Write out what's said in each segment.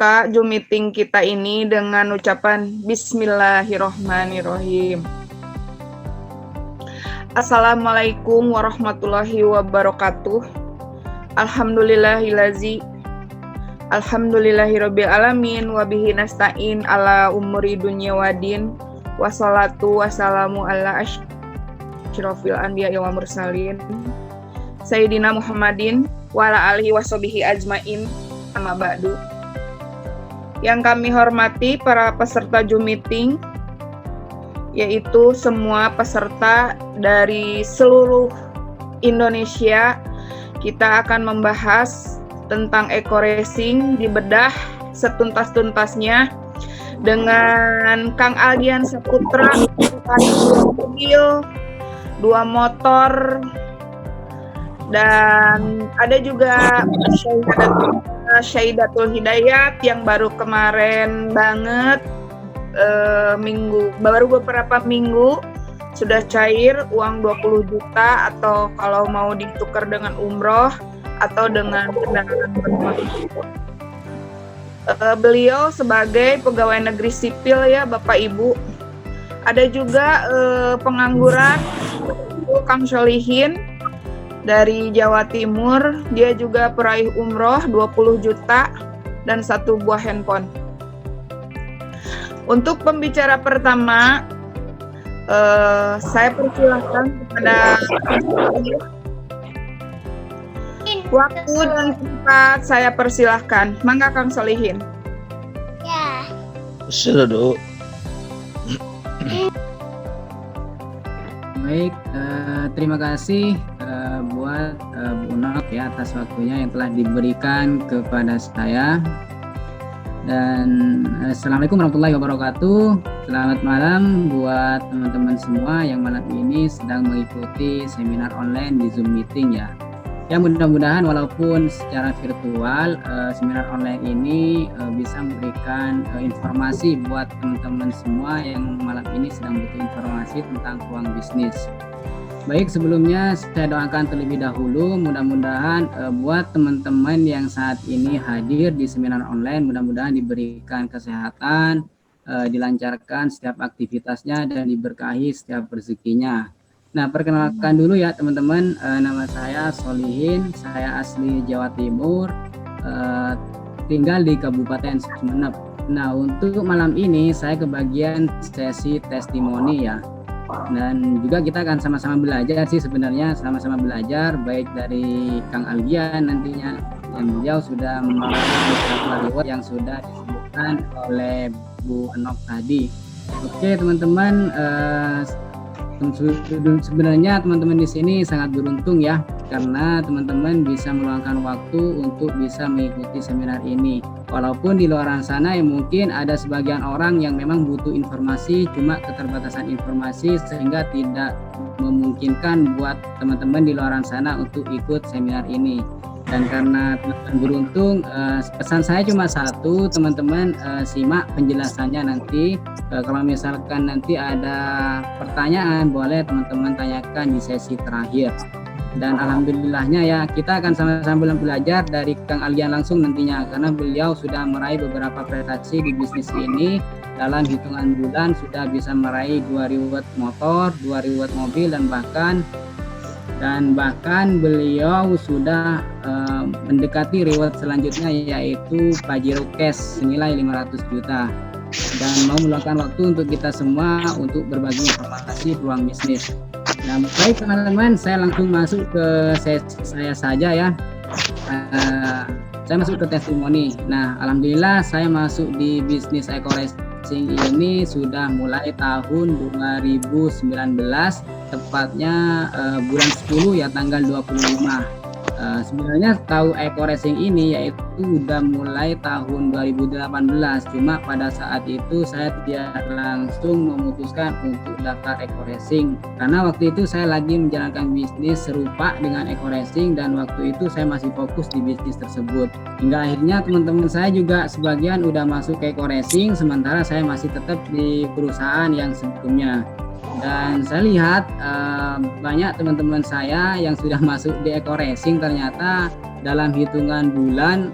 membuka Zoom meeting kita ini dengan ucapan Bismillahirrohmanirrohim. Assalamualaikum warahmatullahi wabarakatuh. Alhamdulillahirabbil alamin wa bihi nasta'in ala umuri dunya wadin. Wassalatu wassalamu ala asyrofil anbiya'i wal mursalin Sayyidina Muhammadin wa ala alihi washabihi ajmain. Amma ba'du. Yang kami hormati para peserta Zoom meeting, yaitu semua peserta dari seluruh Indonesia. Kita akan membahas tentang eco-racing, dibedah setuntas-tuntasnya dengan Kang Aldian Saputra, 2 mobil, 2 motor, dan ada juga Syaidatul Hidayat yang baru kemarin banget, baru beberapa minggu sudah cair uang 20 juta, atau kalau mau ditukar dengan umroh atau dengan kendaraan bermotor. Beliau sebagai pegawai negeri sipil ya Bapak Ibu. Ada juga pengangguran Kang Solihin dari Jawa Timur. Dia juga peraih umroh 20 juta dan 1 buah handphone. Untuk pembicara pertama, saya persilahkan kepada waktu dan tempat saya persilahkan. Mangga Kang Solihin. Ya. Sudah, Dok. Baik, terima kasih buat Bu Nok ya atas waktunya yang telah diberikan kepada saya. Dan Assalamualaikum warahmatullahi wabarakatuh. Selamat malam buat teman-teman semua yang malam ini sedang mengikuti seminar online di Zoom meeting ya. Ya, mudah-mudahan walaupun secara virtual, seminar online ini bisa memberikan informasi buat teman-teman semua yang malam ini sedang butuh informasi tentang peluang bisnis. Baik, sebelumnya saya doakan terlebih dahulu mudah-mudahan buat teman-teman yang saat ini hadir di seminar online, mudah-mudahan diberikan kesehatan, dilancarkan setiap aktivitasnya dan diberkahi setiap rezekinya. Nah, perkenalkan dulu ya teman-teman, nama saya Solihin, saya asli Jawa Timur, tinggal di Kabupaten Sumeneb. Nah, untuk malam ini saya kebagian sesi testimoni ya. Dan juga kita akan sama-sama belajar sih sebenarnya, sama-sama belajar baik dari Kang Aldian nantinya yang beliau sudah melalui beberapa riwayat yang sudah disebutkan oleh Bu Enok tadi. Oke teman-teman, sebenarnya teman-teman di sini sangat beruntung ya, karena teman-teman bisa meluangkan waktu untuk bisa mengikuti seminar ini. Walaupun di luar sana ya mungkin ada sebagian orang yang memang butuh informasi, cuma keterbatasan informasi sehingga tidak memungkinkan buat teman-teman di luar sana untuk ikut seminar ini. Dan karena teman-teman beruntung, pesan saya cuma satu, teman-teman simak penjelasannya nanti. Kalau misalkan nanti ada pertanyaan, boleh teman-teman tanyakan di sesi terakhir. Dan alhamdulillahnya ya, kita akan sama-sama belajar dari Kang Aldian langsung nantinya, karena beliau sudah meraih beberapa prestasi di bisnis ini. Dalam hitungan bulan sudah bisa meraih 2 reward motor, 2 reward mobil, dan bahkan beliau sudah mendekati reward selanjutnya, yaitu Pajero Cash senilai 500 juta. Dan mau meluangkan waktu untuk kita semua untuk berbagi informasi peluang bisnis. Nah, baik teman-teman, saya langsung masuk ke sesi saya saja ya. Saya masuk ke testimoni. Nah, alhamdulillah saya masuk di bisnis eco-racing ini sudah mulai tahun 2019, tepatnya bulan 10 ya, tanggal 25. Sebenarnya tahu eco-racing ini yaitu udah mulai tahun 2018, cuma pada saat itu saya tidak langsung memutuskan untuk daftar eco-racing karena waktu itu saya lagi menjalankan bisnis serupa dengan eco-racing dan waktu itu saya masih fokus di bisnis tersebut. Hingga akhirnya teman-teman saya juga sebagian udah masuk ke eco-racing, sementara saya masih tetap di perusahaan yang sebelumnya. Dan saya lihat banyak teman-teman saya yang sudah masuk di eco-racing ternyata dalam hitungan bulan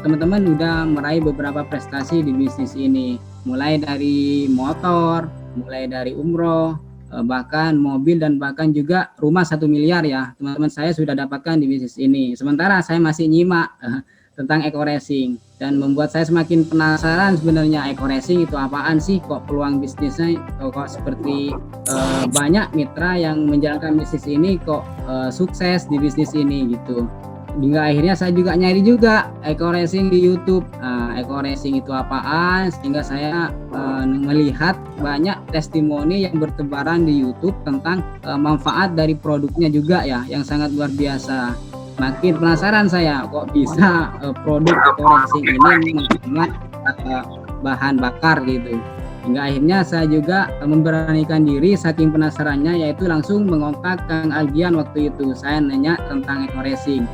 teman-teman udah meraih beberapa prestasi di bisnis ini, mulai dari motor, mulai dari umroh, bahkan mobil, dan bahkan juga rumah 1 miliar ya teman-teman saya sudah dapatkan di bisnis ini. Sementara saya masih nyimak tentang eco racing, dan membuat saya semakin penasaran sebenarnya eco racing itu apaan sih, kok peluang bisnisnya kok seperti banyak mitra yang menjalankan bisnis ini kok sukses di bisnis ini gitu. Hingga akhirnya saya juga nyari juga eco racing di YouTube. Eco racing itu apaan, sehingga saya melihat banyak testimoni yang bertebaran di YouTube tentang manfaat dari produknya juga ya, yang sangat luar biasa. Makin penasaran saya, kok bisa produk eco racing ini menghemat bahan bakar gitu. Hingga akhirnya saya juga memberanikan diri saking penasarannya, yaitu langsung mengontak Kang Algian waktu itu. Saya nanya tentang eco racing,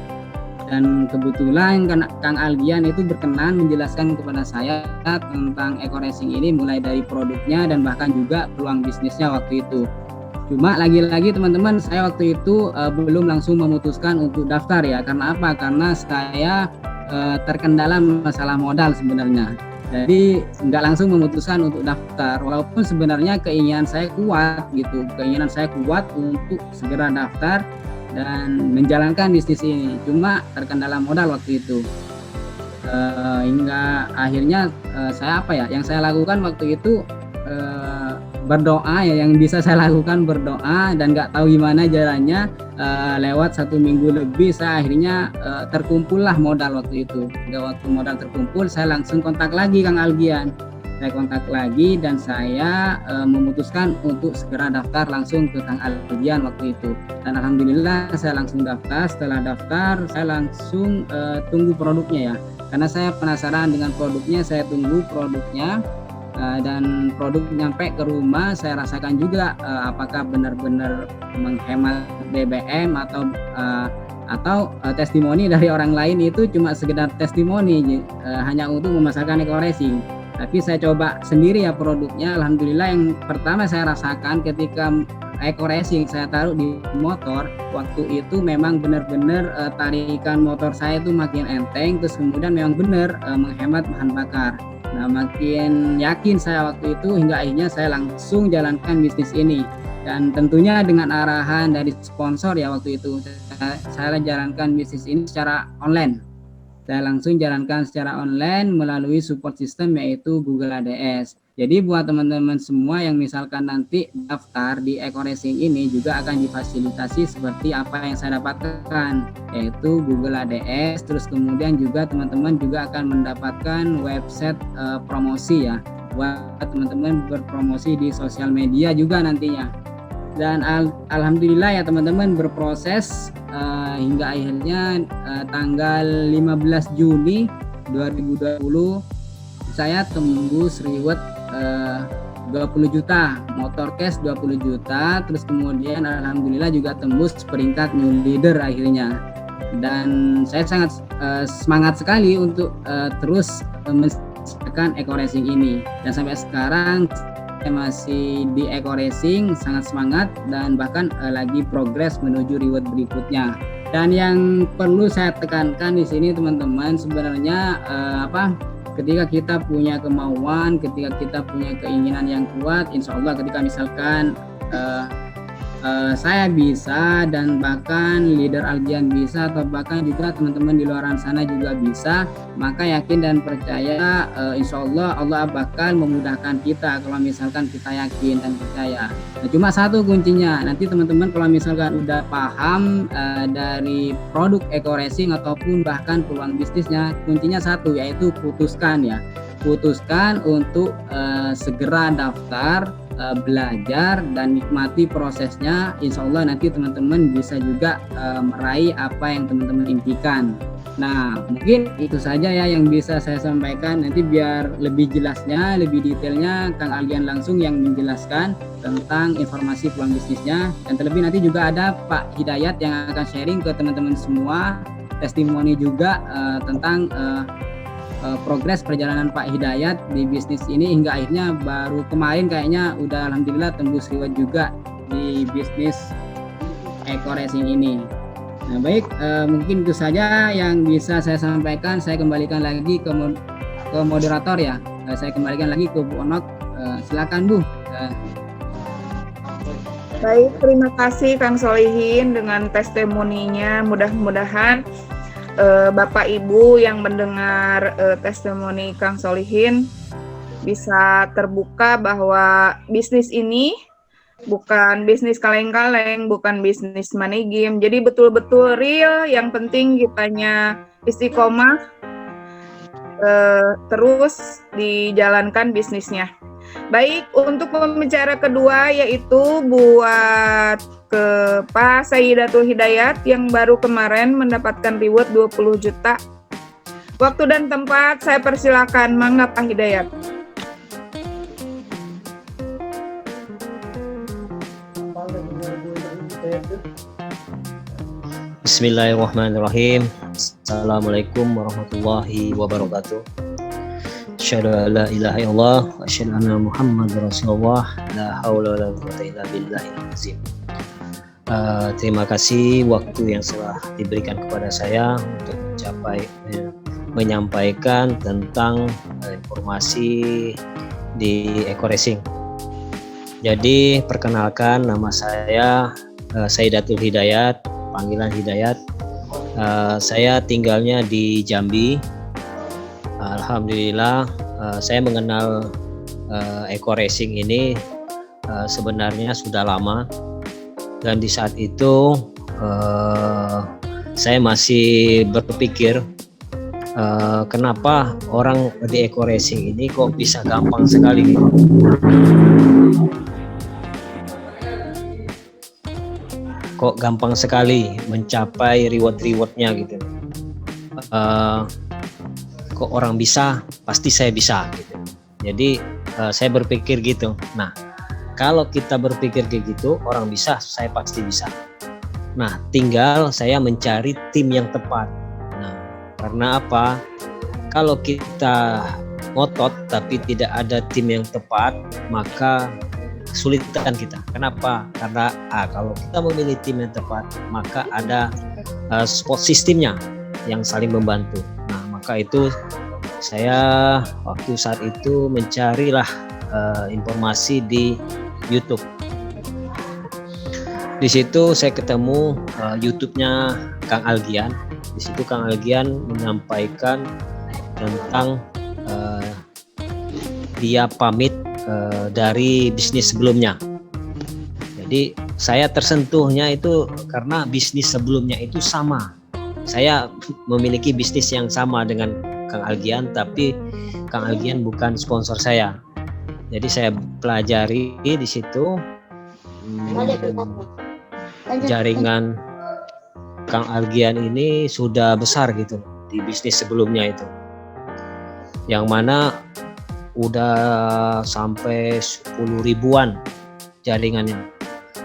dan kebetulan Kang Algian itu berkenan menjelaskan kepada saya tentang eco racing ini, mulai dari produknya dan bahkan juga peluang bisnisnya waktu itu. Cuma lagi-lagi teman-teman, saya waktu itu belum langsung memutuskan untuk daftar ya. Karena apa? Karena saya terkendala masalah modal sebenarnya. Jadi nggak langsung memutuskan untuk daftar, walaupun sebenarnya keinginan saya kuat gitu. Keinginan saya kuat untuk segera daftar dan menjalankan bisnis ini. Cuma terkendala modal waktu itu. Hingga akhirnya saya yang saya lakukan waktu itu berdoa ya, yang bisa saya lakukan berdoa, dan nggak tahu gimana jalannya lewat 1 minggu lebih saya akhirnya terkumpullah modal waktu itu. Waktu modal terkumpul, saya langsung kontak lagi Kang Algian. Saya kontak lagi dan saya memutuskan untuk segera daftar langsung ke Kang Algian waktu itu. Dan alhamdulillah saya langsung daftar. Setelah daftar saya langsung tunggu produknya ya, karena saya penasaran dengan produknya. Saya tunggu produknya. Dan produk nyampe ke rumah, saya rasakan juga apakah benar-benar menghemat BBM atau testimoni dari orang lain itu cuma sekedar testimoni hanya untuk memasarkan eco racing. Tapi saya coba sendiri ya produknya. Alhamdulillah yang pertama saya rasakan ketika eco racing saya taruh di motor, waktu itu memang benar-benar tarikan motor saya itu makin enteng, terus kemudian memang benar menghemat bahan bakar. Nah, makin yakin saya waktu itu, hingga akhirnya saya langsung jalankan bisnis ini. Dan tentunya dengan arahan dari sponsor ya, waktu itu saya jalankan bisnis ini secara online. Saya langsung jalankan secara online melalui support system, yaitu Google ADS. Jadi buat teman-teman semua yang misalkan nanti daftar di eco racing ini juga akan difasilitasi seperti apa yang saya dapatkan, yaitu Google ADS. Terus kemudian juga teman-teman juga akan mendapatkan website promosi ya, buat teman-teman berpromosi di sosial media juga nantinya. Dan alhamdulillah ya teman-teman, berproses hingga akhirnya tanggal 15 Juni 2020 saya tembus reward 20 juta, motor cash 20 juta, terus kemudian alhamdulillah juga tembus peringkat new leader akhirnya. Dan saya sangat semangat sekali untuk terus menjalankan eco racing ini, dan sampai sekarang saya masih di eco racing, sangat semangat dan bahkan lagi progres menuju reward berikutnya. Dan yang perlu saya tekankan di sini teman-teman, sebenarnya ketika kita punya kemauan, ketika kita punya keinginan yang kuat, insya Allah ketika misalkan saya bisa, dan bahkan leader Algian bisa, atau bahkan juga teman-teman di luar sana juga bisa, maka yakin dan percaya insya Allah Allah bakal memudahkan kita kalau misalkan kita yakin dan percaya. Nah, cuma satu kuncinya, nanti teman-teman kalau misalkan udah paham dari produk eco racing ataupun bahkan peluang bisnisnya, kuncinya satu, yaitu putuskan untuk segera daftar, belajar dan nikmati prosesnya. Insya Allah nanti teman-teman bisa juga meraih apa yang teman-teman impikan. Nah, mungkin itu saja ya yang bisa saya sampaikan. Nanti biar lebih jelasnya, lebih detailnya, Kang Algian langsung yang menjelaskan tentang informasi peluang bisnisnya. Dan terlebih nanti juga ada Pak Hidayat yang akan sharing ke teman-teman semua, testimoni juga tentang progres perjalanan Pak Hidayat di bisnis ini, hingga akhirnya baru kemarin kayaknya udah alhamdulillah tembus reward juga di bisnis eco racing ini. Nah, baik, mungkin itu saja yang bisa saya sampaikan. Saya kembalikan lagi ke moderator ya. Saya kembalikan lagi ke Bu Onok. Silakan Bu. Baik, terima kasih Kang Solihin dengan testimoninya. Mudah-mudahan Bapak Ibu yang mendengar testimoni Kang Solihin bisa terbuka bahwa bisnis ini bukan bisnis kaleng-kaleng, bukan bisnis money game. Jadi betul-betul real, yang penting kitanya istiqomah terus dijalankan bisnisnya. Baik, untuk pembicara kedua yaitu buat ke Pak Sayyidatul Hidayat yang baru kemarin mendapatkan reward 20 juta. Waktu dan tempat saya persilakan, mangga Pak Hidayat. Bismillahirrahmanirrahim. Assalamualaikum warahmatullahi wabarakatuh. Asyhadu an la ilaha illallah wa asyhadu anna Muhammadar Rasulullah. La haula wala quwwata illa billahil azim. Terima kasih waktu yang telah diberikan kepada saya untuk menyampaikan tentang informasi di Eko Racing. Jadi perkenalkan, nama saya Sayyidatul Hidayat, panggilan Hidayat. Saya tinggalnya di Jambi. Alhamdulillah, saya mengenal Eko Racing ini sebenarnya sudah lama, dan di saat itu saya masih berpikir kenapa orang di Eko Racing ini kok bisa gampang sekali gitu. Kok gampang sekali mencapai reward-rewardnya gitu. Kok orang bisa, pasti saya bisa gitu. Jadi saya berpikir gitu. Nah, kalau kita berpikir kayak gitu, orang bisa, saya pasti bisa. Nah, tinggal saya mencari tim yang tepat. Nah, karena apa? Kalau kita ngotot tapi tidak ada tim yang tepat, maka kesulitan kita. Kenapa? Karena kalau kita memilih tim yang tepat, maka ada support sistemnya yang saling membantu. Nah, maka itu saya waktu saat itu mencarilah informasi di YouTube. Di situ saya ketemu YouTube-nya Kang Algian. Di situ Kang Algian menyampaikan tentang dia pamit dari bisnis sebelumnya. Jadi saya tersentuhnya itu karena bisnis sebelumnya itu sama. Saya memiliki bisnis yang sama dengan Kang Algian, tapi Kang Algian bukan sponsor saya. Jadi saya pelajari di situ jaringan Kang Algian ini sudah besar gitu di bisnis sebelumnya itu. Yang mana udah sampai 10 ribuan jaringannya.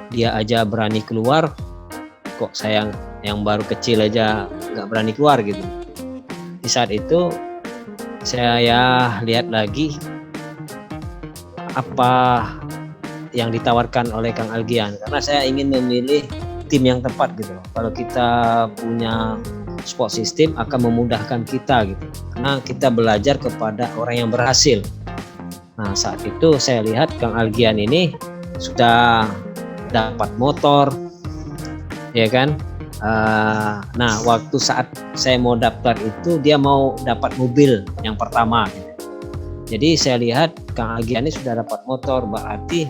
Dia aja berani keluar, kok saya yang baru kecil aja nggak berani keluar gitu. Di saat itu saya lihat lagi apa yang ditawarkan oleh Kang Algian, karena saya ingin memilih tim yang tepat gitu. Kalau kita punya support system akan memudahkan kita gitu, karena kita belajar kepada orang yang berhasil. Nah, saat itu saya lihat Kang Algian ini sudah dapat motor, ya kan? Nah, waktu saat saya mau daftar itu dia mau dapat mobil yang pertama gitu. Jadi saya lihat Kang Algian ini sudah dapat motor, berarti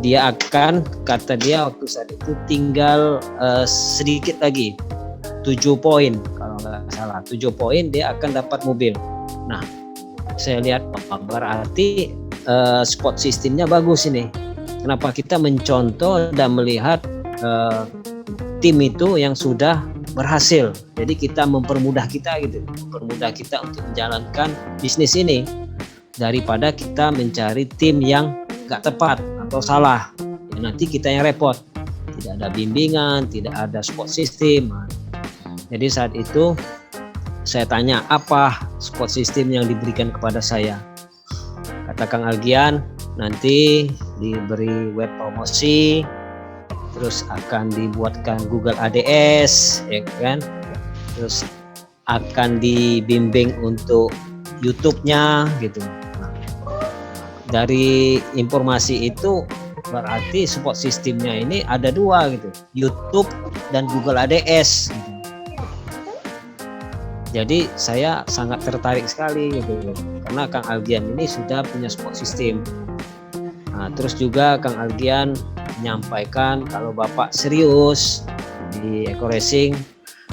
dia akan, kata dia waktu saat itu tinggal sedikit lagi 7 poin kalau nggak salah, 7 poin dia akan dapat mobil. Nah, saya lihat berarti support sistemnya bagus ini. Kenapa kita mencontoh dan melihat tim itu yang sudah berhasil? Jadi kita mempermudah kita gitu, mempermudah kita untuk menjalankan bisnis ini daripada kita mencari tim yang nggak tepat atau salah. Ya, nanti kita yang repot. Tidak ada bimbingan, tidak ada support system. Jadi saat itu saya tanya, apa support system yang diberikan kepada saya? Kata Kang Algian, nanti diberi web promosi, terus akan dibuatkan Google ADS, ya kan, terus akan dibimbing untuk YouTube-nya gitu. Nah, dari informasi itu berarti support sistemnya ini ada dua gitu, YouTube dan Google ADS gitu. Jadi saya sangat tertarik sekali gitu, karena Kang Algian ini sudah punya support system. Nah, terus juga Kang Algian menyampaikan kalau Bapak serius di Eco Racing,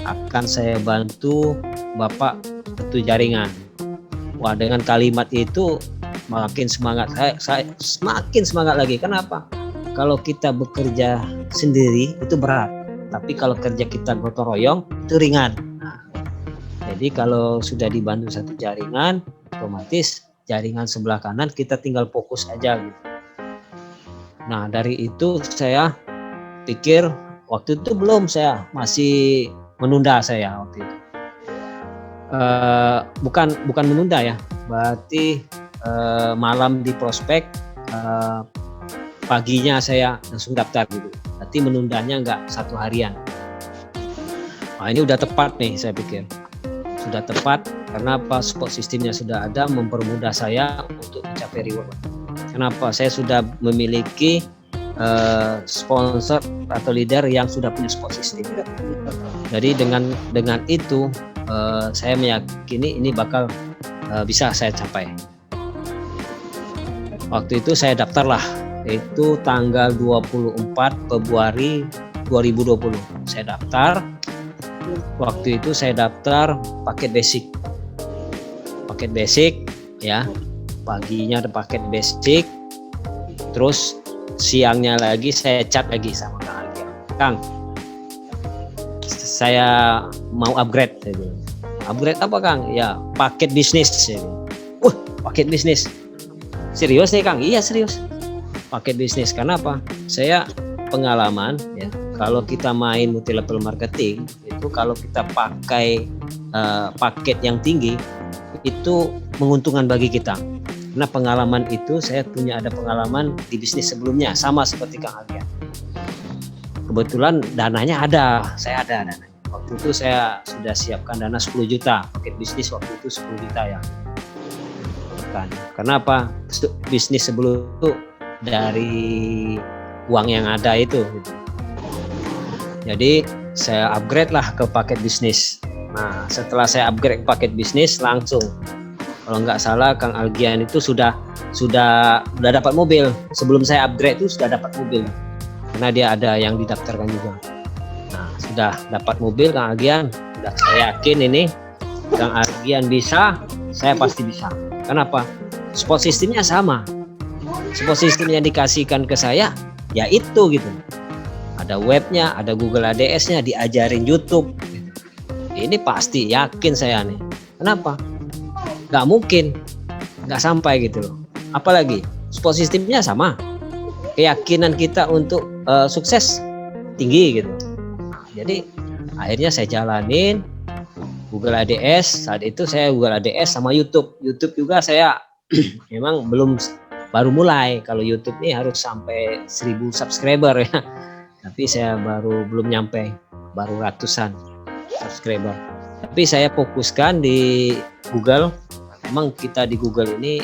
akan saya bantu Bapak satu jaringan. Wah, dengan kalimat itu makin semangat saya semakin semangat lagi. Kenapa? Kalau kita bekerja sendiri itu berat, tapi kalau kerja kita gotong royong itu ringan. Jadi kalau sudah dibantu satu jaringan, otomatis jaringan sebelah kanan kita tinggal fokus aja gitu. Nah, dari itu saya pikir, waktu itu belum, saya masih menunda saya waktu itu. Bukan menunda ya, berarti malam di prospek, paginya saya langsung daftar gitu. Berarti menundanya nggak satu harian. Nah, ini udah tepat nih, saya pikir. Sudah tepat, karena apa? Support sistemnya sudah ada, mempermudah saya untuk mencapai reward. Kenapa? Saya sudah memiliki sponsor atau leader yang sudah punya support system. Jadi dengan itu saya meyakini ini bakal bisa saya capai. Waktu itu saya daftarlah, itu tanggal 24 Februari 2020. Saya daftar. Waktu itu saya daftar paket basic ya, paginya ada paket basic, terus siangnya lagi saya chat lagi sama Kang Algian, Kang, saya mau upgrade. Upgrade apa Kang? Ya paket bisnis. Paket bisnis, serius nih Kang? Iya serius, paket bisnis. Karena apa? Saya pengalaman ya, kalau kita main multi level marketing itu, kalau kita pakai paket yang tinggi itu menguntungkan bagi kita. Karena pengalaman itu saya punya, ada pengalaman di bisnis sebelumnya sama seperti Kang Algian. Kebetulan dananya ada, saya ada dananya. Waktu itu saya sudah siapkan dana 10 juta, paket bisnis waktu itu 10 juta ya. Kan. Karena apa? Bisnis sebelum itu dari uang yang ada itu. Jadi saya upgrade lah ke paket bisnis. Nah, setelah saya upgrade ke paket bisnis, langsung, kalau nggak salah Kang Algian itu sudah dapat mobil. Sebelum saya upgrade itu sudah dapat mobil, karena dia ada yang didaftarkan juga. Nah, sudah dapat mobil Kang Algian, sudah saya yakin ini Kang Algian bisa, saya pasti bisa. Kenapa? Support sistemnya sama. Support sistem yang dikasihkan ke saya ya itu gitu. Ada webnya, ada Google ADS-nya, diajarin YouTube. Ini pasti, yakin saya nih. Kenapa? Gak mungkin gak sampai gitu loh. Apalagi support sistemnya sama, keyakinan kita untuk sukses tinggi gitu. Jadi akhirnya saya jalanin Google ADS. Saat itu saya Google ADS sama YouTube juga saya memang baru mulai. Kalau YouTube nih harus sampai 1000 subscriber ya, tapi saya belum nyampe, baru ratusan subscriber. Tapi saya fokuskan di Google. Memang kita di Google ini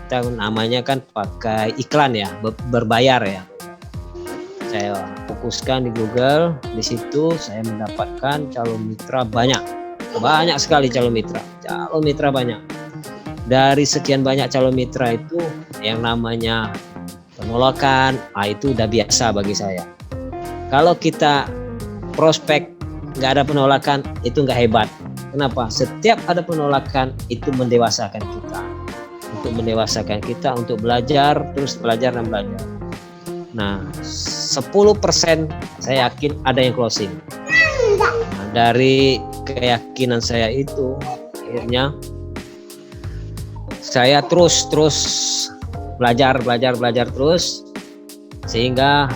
kita namanya kan pakai iklan ya, berbayar ya. Saya fokuskan di Google, di situ saya mendapatkan calon mitra banyak sekali calon mitra banyak. Dari sekian banyak calon mitra itu, yang namanya penolakan, itu udah biasa bagi saya. Kalau kita prospek nggak ada penolakan, itu nggak hebat. Kenapa? Setiap ada penolakan itu mendewasakan kita untuk belajar, terus belajar dan belajar. Nah, 10% saya yakin ada yang closing. Nah, dari keyakinan saya itu, akhirnya saya terus belajar terus, sehingga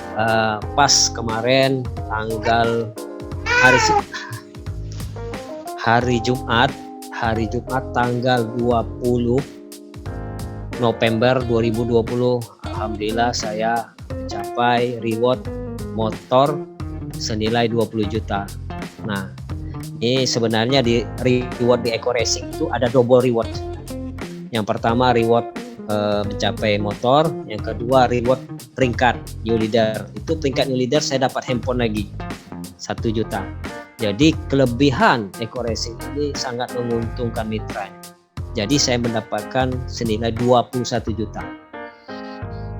pas kemarin hari Jumat tanggal 20 November 2020, alhamdulillah saya mencapai reward motor senilai 20 juta. Nah, ini sebenarnya di reward di Eco Racing itu ada double reward. Yang pertama reward mencapai motor, yang kedua reward peringkat new leader. Itu peringkat new leader saya dapat handphone lagi 1 juta. Jadi kelebihan Eco Racing ini sangat menguntungkan mitra. Jadi saya mendapatkan senilai 21 juta.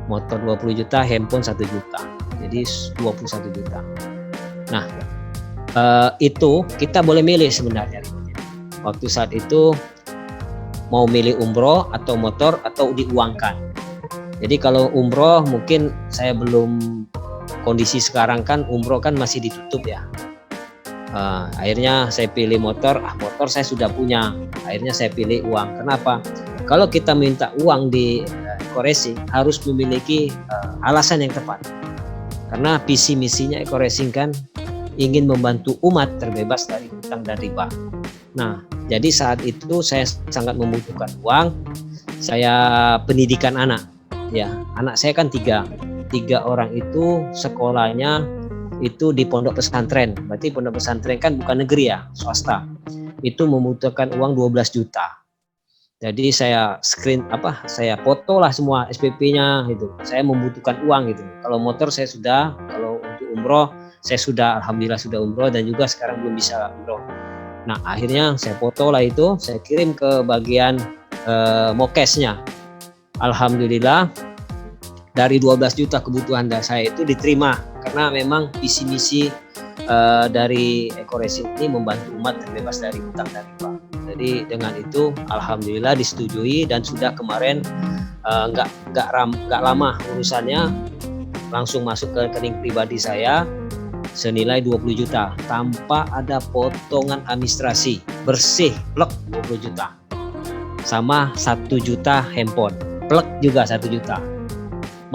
Motor 20 juta, handphone 1 juta. Jadi 21 juta. Nah, itu kita boleh milih sebenarnya. Waktu saat itu mau milih umroh atau motor atau diuangkan. Jadi kalau umroh mungkin saya belum, kondisi sekarang kan umroh kan masih ditutup ya. Akhirnya saya pilih motor. Motor saya sudah punya. Akhirnya saya pilih uang. Kenapa? Kalau kita minta uang di Eco Racing harus memiliki alasan yang tepat. Karena visi misinya Eco Racing kan ingin membantu umat terbebas dari hutang dan riba. Nah, jadi saat itu saya sangat membutuhkan uang. Saya pendidikan anak. Ya, anak saya kan tiga orang itu sekolahnya itu di pondok pesantren. Berarti pondok pesantren kan bukan negeri ya, swasta. Itu membutuhkan uang 12 juta. Jadi saya saya foto lah semua SPP-nya gitu. Saya membutuhkan uang gitu. Kalau motor saya sudah, kalau untuk umroh saya sudah, alhamdulillah sudah umroh dan juga sekarang belum bisa umroh. Nah, akhirnya saya foto lah itu, saya kirim ke bagian mokesnya. Alhamdulillah dari 12 juta kebutuhan saya itu diterima karena memang visi misi dari Eco Racing ini membantu umat terbebas dari hutang dan riba. Jadi dengan itu alhamdulillah disetujui dan sudah kemarin nggak lama urusannya langsung masuk ke rekening pribadi saya senilai 20 juta tanpa ada potongan administrasi, bersih plek 20 juta sama 1 juta handphone, plek juga 1 juta,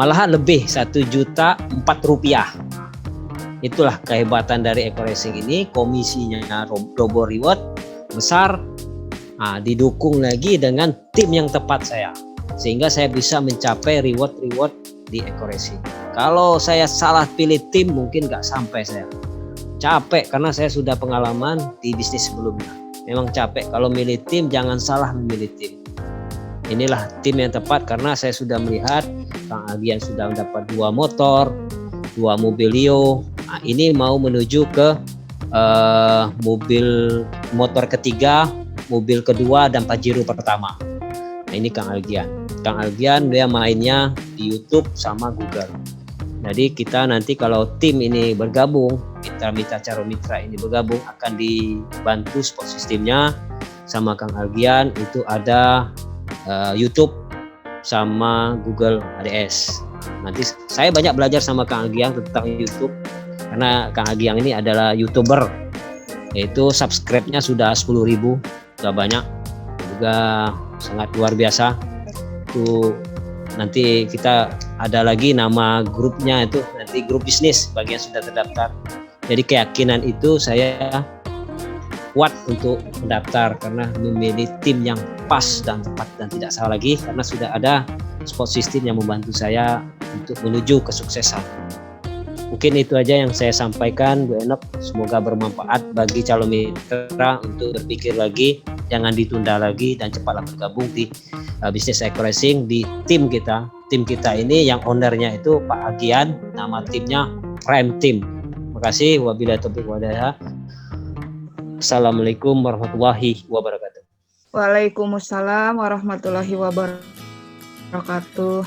malahan lebih 1 juta 4 rupiah. Itulah kehebatan dari Eco Racing ini, komisinya double reward besar. Nah, didukung lagi dengan tim yang tepat saya, sehingga saya bisa mencapai reward di Eco Racing. Kalau saya salah pilih tim mungkin nggak sampai, saya capek karena saya sudah pengalaman di bisnis sebelumnya. Memang capek kalau milih tim, jangan salah memilih tim. Inilah tim yang tepat karena saya sudah melihat Kang Algian sudah mendapat 2 motor, 2 mobil Leo. Nah, ini mau menuju ke motor ketiga, mobil kedua dan Pajero pertama. Nah, ini Kang Algian. Kang Algian dia mainnya di YouTube sama Google. Jadi kita nanti kalau tim ini bergabung, mitra Caro Mitra ini bergabung, akan dibantu support sistemnya sama Kang Algian. Itu ada YouTube sama Google ADS. Nanti saya banyak belajar sama Kang Algian tentang YouTube karena Kang Algian ini adalah YouTuber, yaitu subscribe-nya sudah 10.000, sudah banyak, juga sangat luar biasa. Itu nanti kita ada lagi nama grupnya, itu nanti grup bisnis bagi yang sudah terdaftar. Jadi keyakinan itu saya kuat untuk mendaftar karena memilih tim yang pas dan tepat dan tidak salah lagi karena sudah ada support system yang membantu saya untuk menuju kesuksesan. Mungkin itu aja yang saya sampaikan, Bu Enoch. Semoga bermanfaat bagi calon mitra untuk berpikir lagi, jangan ditunda lagi dan cepatlah bergabung di bisnis Eco Racing di tim kita. Tim kita ini yang ownernya itu Pak Algian, nama timnya Prime Team. Terima kasih. Wabillahi taufiq wal hidayah. Assalamualaikum warahmatullahi wabarakatuh. Waalaikumsalam warahmatullahi wabarakatuh.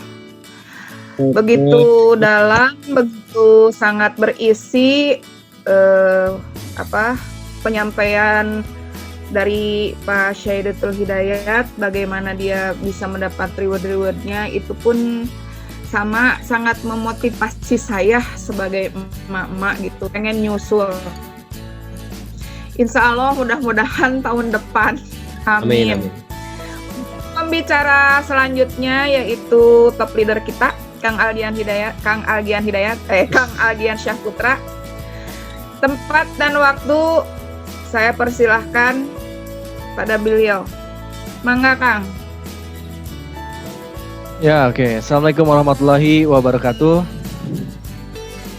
Begitu dalam, begitu sangat berisi penyampaian dari Pak Syahidatul Hidayat, bagaimana dia bisa mendapat reward-rewardnya, itu pun sama sangat memotivasi saya sebagai emak-emak gitu, pengen nyusul. Insya Allah mudah-mudahan tahun depan. Amin. Pembicara selanjutnya yaitu top leader kita, Kang Algian Syahputra. Tempat dan waktu saya persilahkan pada beliau. Mangga Kang. Ya, oke. Assalamualaikum warahmatullahi wabarakatuh.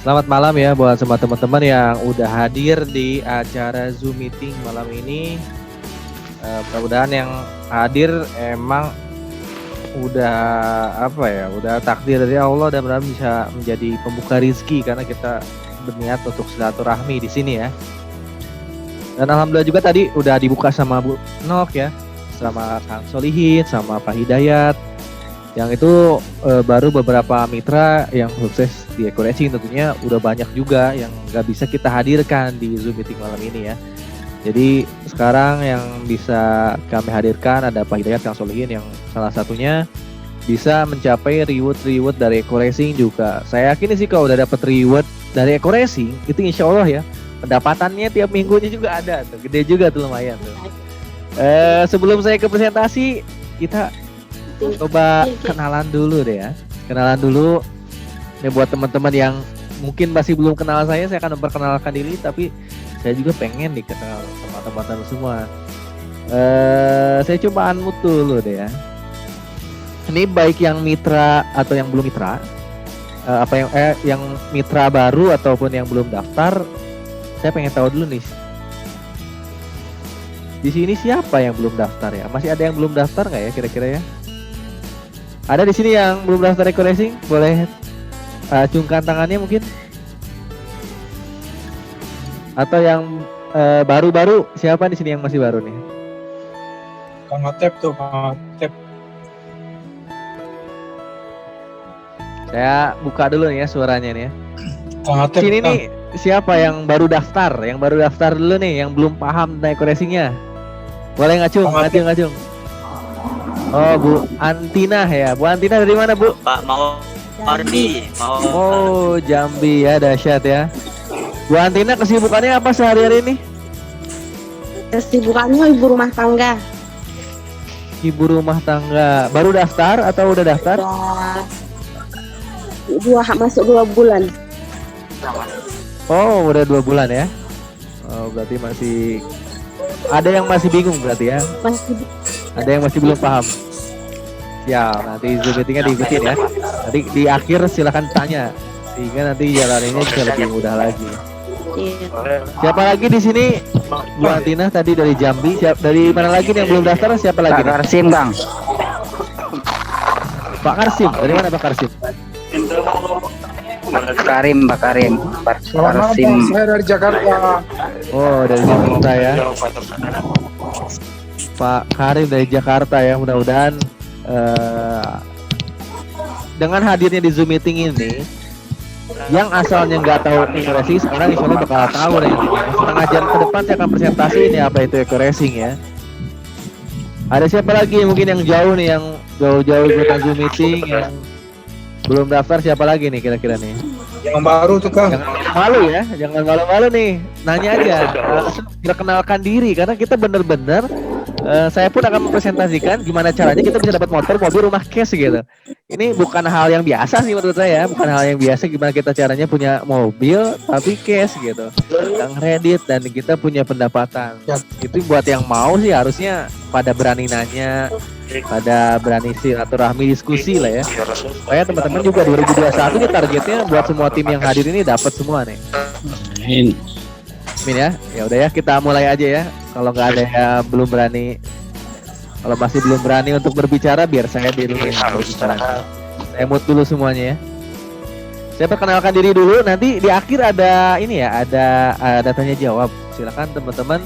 Selamat malam ya buat semua teman-teman yang udah hadir di acara Zoom meeting malam ini. Mudah-mudahan yang hadir emang udah takdir dari Allah dan mudah-mudahan bisa menjadi pembuka rizki karena kita berniat untuk silaturahmi di sini ya. Dan alhamdulillah juga tadi udah dibuka sama Bu Nok ya, sama Kang Solihin, sama Pak Hidayat. Yang itu baru beberapa mitra yang sukses di Eco Racing, tentunya udah banyak juga yang nggak bisa kita hadirkan di Zoom meeting malam ini ya. Jadi sekarang yang bisa kami hadirkan ada Pak Hidayat, Kang Solihin yang salah satunya bisa mencapai reward dari Eco Racing juga. Saya yakin sih kalau udah dapat reward dari Eco Racing itu insya Allah ya pendapatannya tiap minggunya juga ada tuh, gede juga tuh, lumayan tuh. Sebelum saya ke presentasi, kita coba kenalan dulu deh ya. Kenalan dulu. Ini buat teman-teman yang mungkin masih belum kenal saya akan memperkenalkan diri, tapi saya juga pengen dikenal sama teman-teman semua. Saya coba unmute dulu deh ya. Ini baik yang mitra atau yang belum mitra, yang mitra baru ataupun yang belum daftar, saya pengen tahu dulu nih. Di sini siapa yang belum daftar ya? Masih ada yang belum daftar nggak ya kira-kira ya? Ada di sini yang belum daftar Eco Racing? Boleh acungkan tangannya mungkin? Atau yang baru-baru, siapa di sini yang masih baru nih? Kang Atep tuh, Kang Atep. Saya buka dulu nih ya suaranya nih ya. Kang Atep. Sini nih siapa yang baru daftar? Yang baru daftar dulu nih, yang belum paham tentang Eco Racing-nya. Boleh ngacung. Oh, Bu Antina ya. Bu Antina dari mana, Bu? Pak mau Ardi, mau. Oh, Jambi ya, dahsyat ya. Bu Antina kesibukannya apa sehari-hari ini? Kesibukannya ibu rumah tangga. Ibu rumah tangga. Baru daftar atau udah daftar? Masuk 2 bulan. Oh, udah 2 bulan ya. Oh, berarti masih ada yang masih bingung berarti ya. Masih Ada yang masih belum paham. Ya, nanti Zoom meetingnya diikutin ya. Nanti di akhir silakan tanya sehingga nanti jalaninnya bisa lebih mudah lagi. iya. Siapa lagi di sini? Bu Antina tadi dari Jambi. Dari mana lagi nih yang belum daftar? Siapa lagi? Pak Karsim, Bang. Pak Karsim. Dari mana Pak Karsim? Pak Karim. Selamat malam, Bang. Saya dari Jakarta. Oh, dari Jakarta ya. Pak Karim dari Jakarta ya. Mudah-mudahan dengan hadirnya di Zoom meeting ini, yang asalnya nggak tahu Eco Racing sekarang insya Allah bakal tahu nih. Setengah jam ke depan saya akan presentasi ini apa itu Eco Racing ya. Ada siapa lagi mungkin yang jauh nih, yang jauh-jauh ikutan Zoom meeting, yang belum daftar siapa lagi nih kira-kira nih? Yang baru tuh, Kang. Jangan malu ya, jangan malu-malu nih. Nanya aja, langsung perkenalkan diri karena kita bener-bener saya pun akan mempresentasikan gimana caranya kita bisa dapat motor, mobil, rumah cash gitu. Ini bukan hal yang biasa sih menurut saya, bukan hal yang biasa gimana kita caranya punya mobil tapi cash gitu. Yang kredit dan kita punya pendapatan. Itu buat yang mau sih harusnya pada berani nanya, pada berani silaturahmi diskusi lah ya. Supaya teman-teman juga 2021 nih targetnya buat semua tim yang hadir ini dapat semua nih. Amin ya. Ya udah ya kita mulai aja ya. Kalau nggak ada yang belum berani, kalau masih belum berani untuk berbicara, biar saya dulu yang berbicara. Saya mute dulu semuanya ya. Saya perkenalkan diri dulu. Nanti di akhir ada ini ya, ada tanya jawab. Silakan teman-teman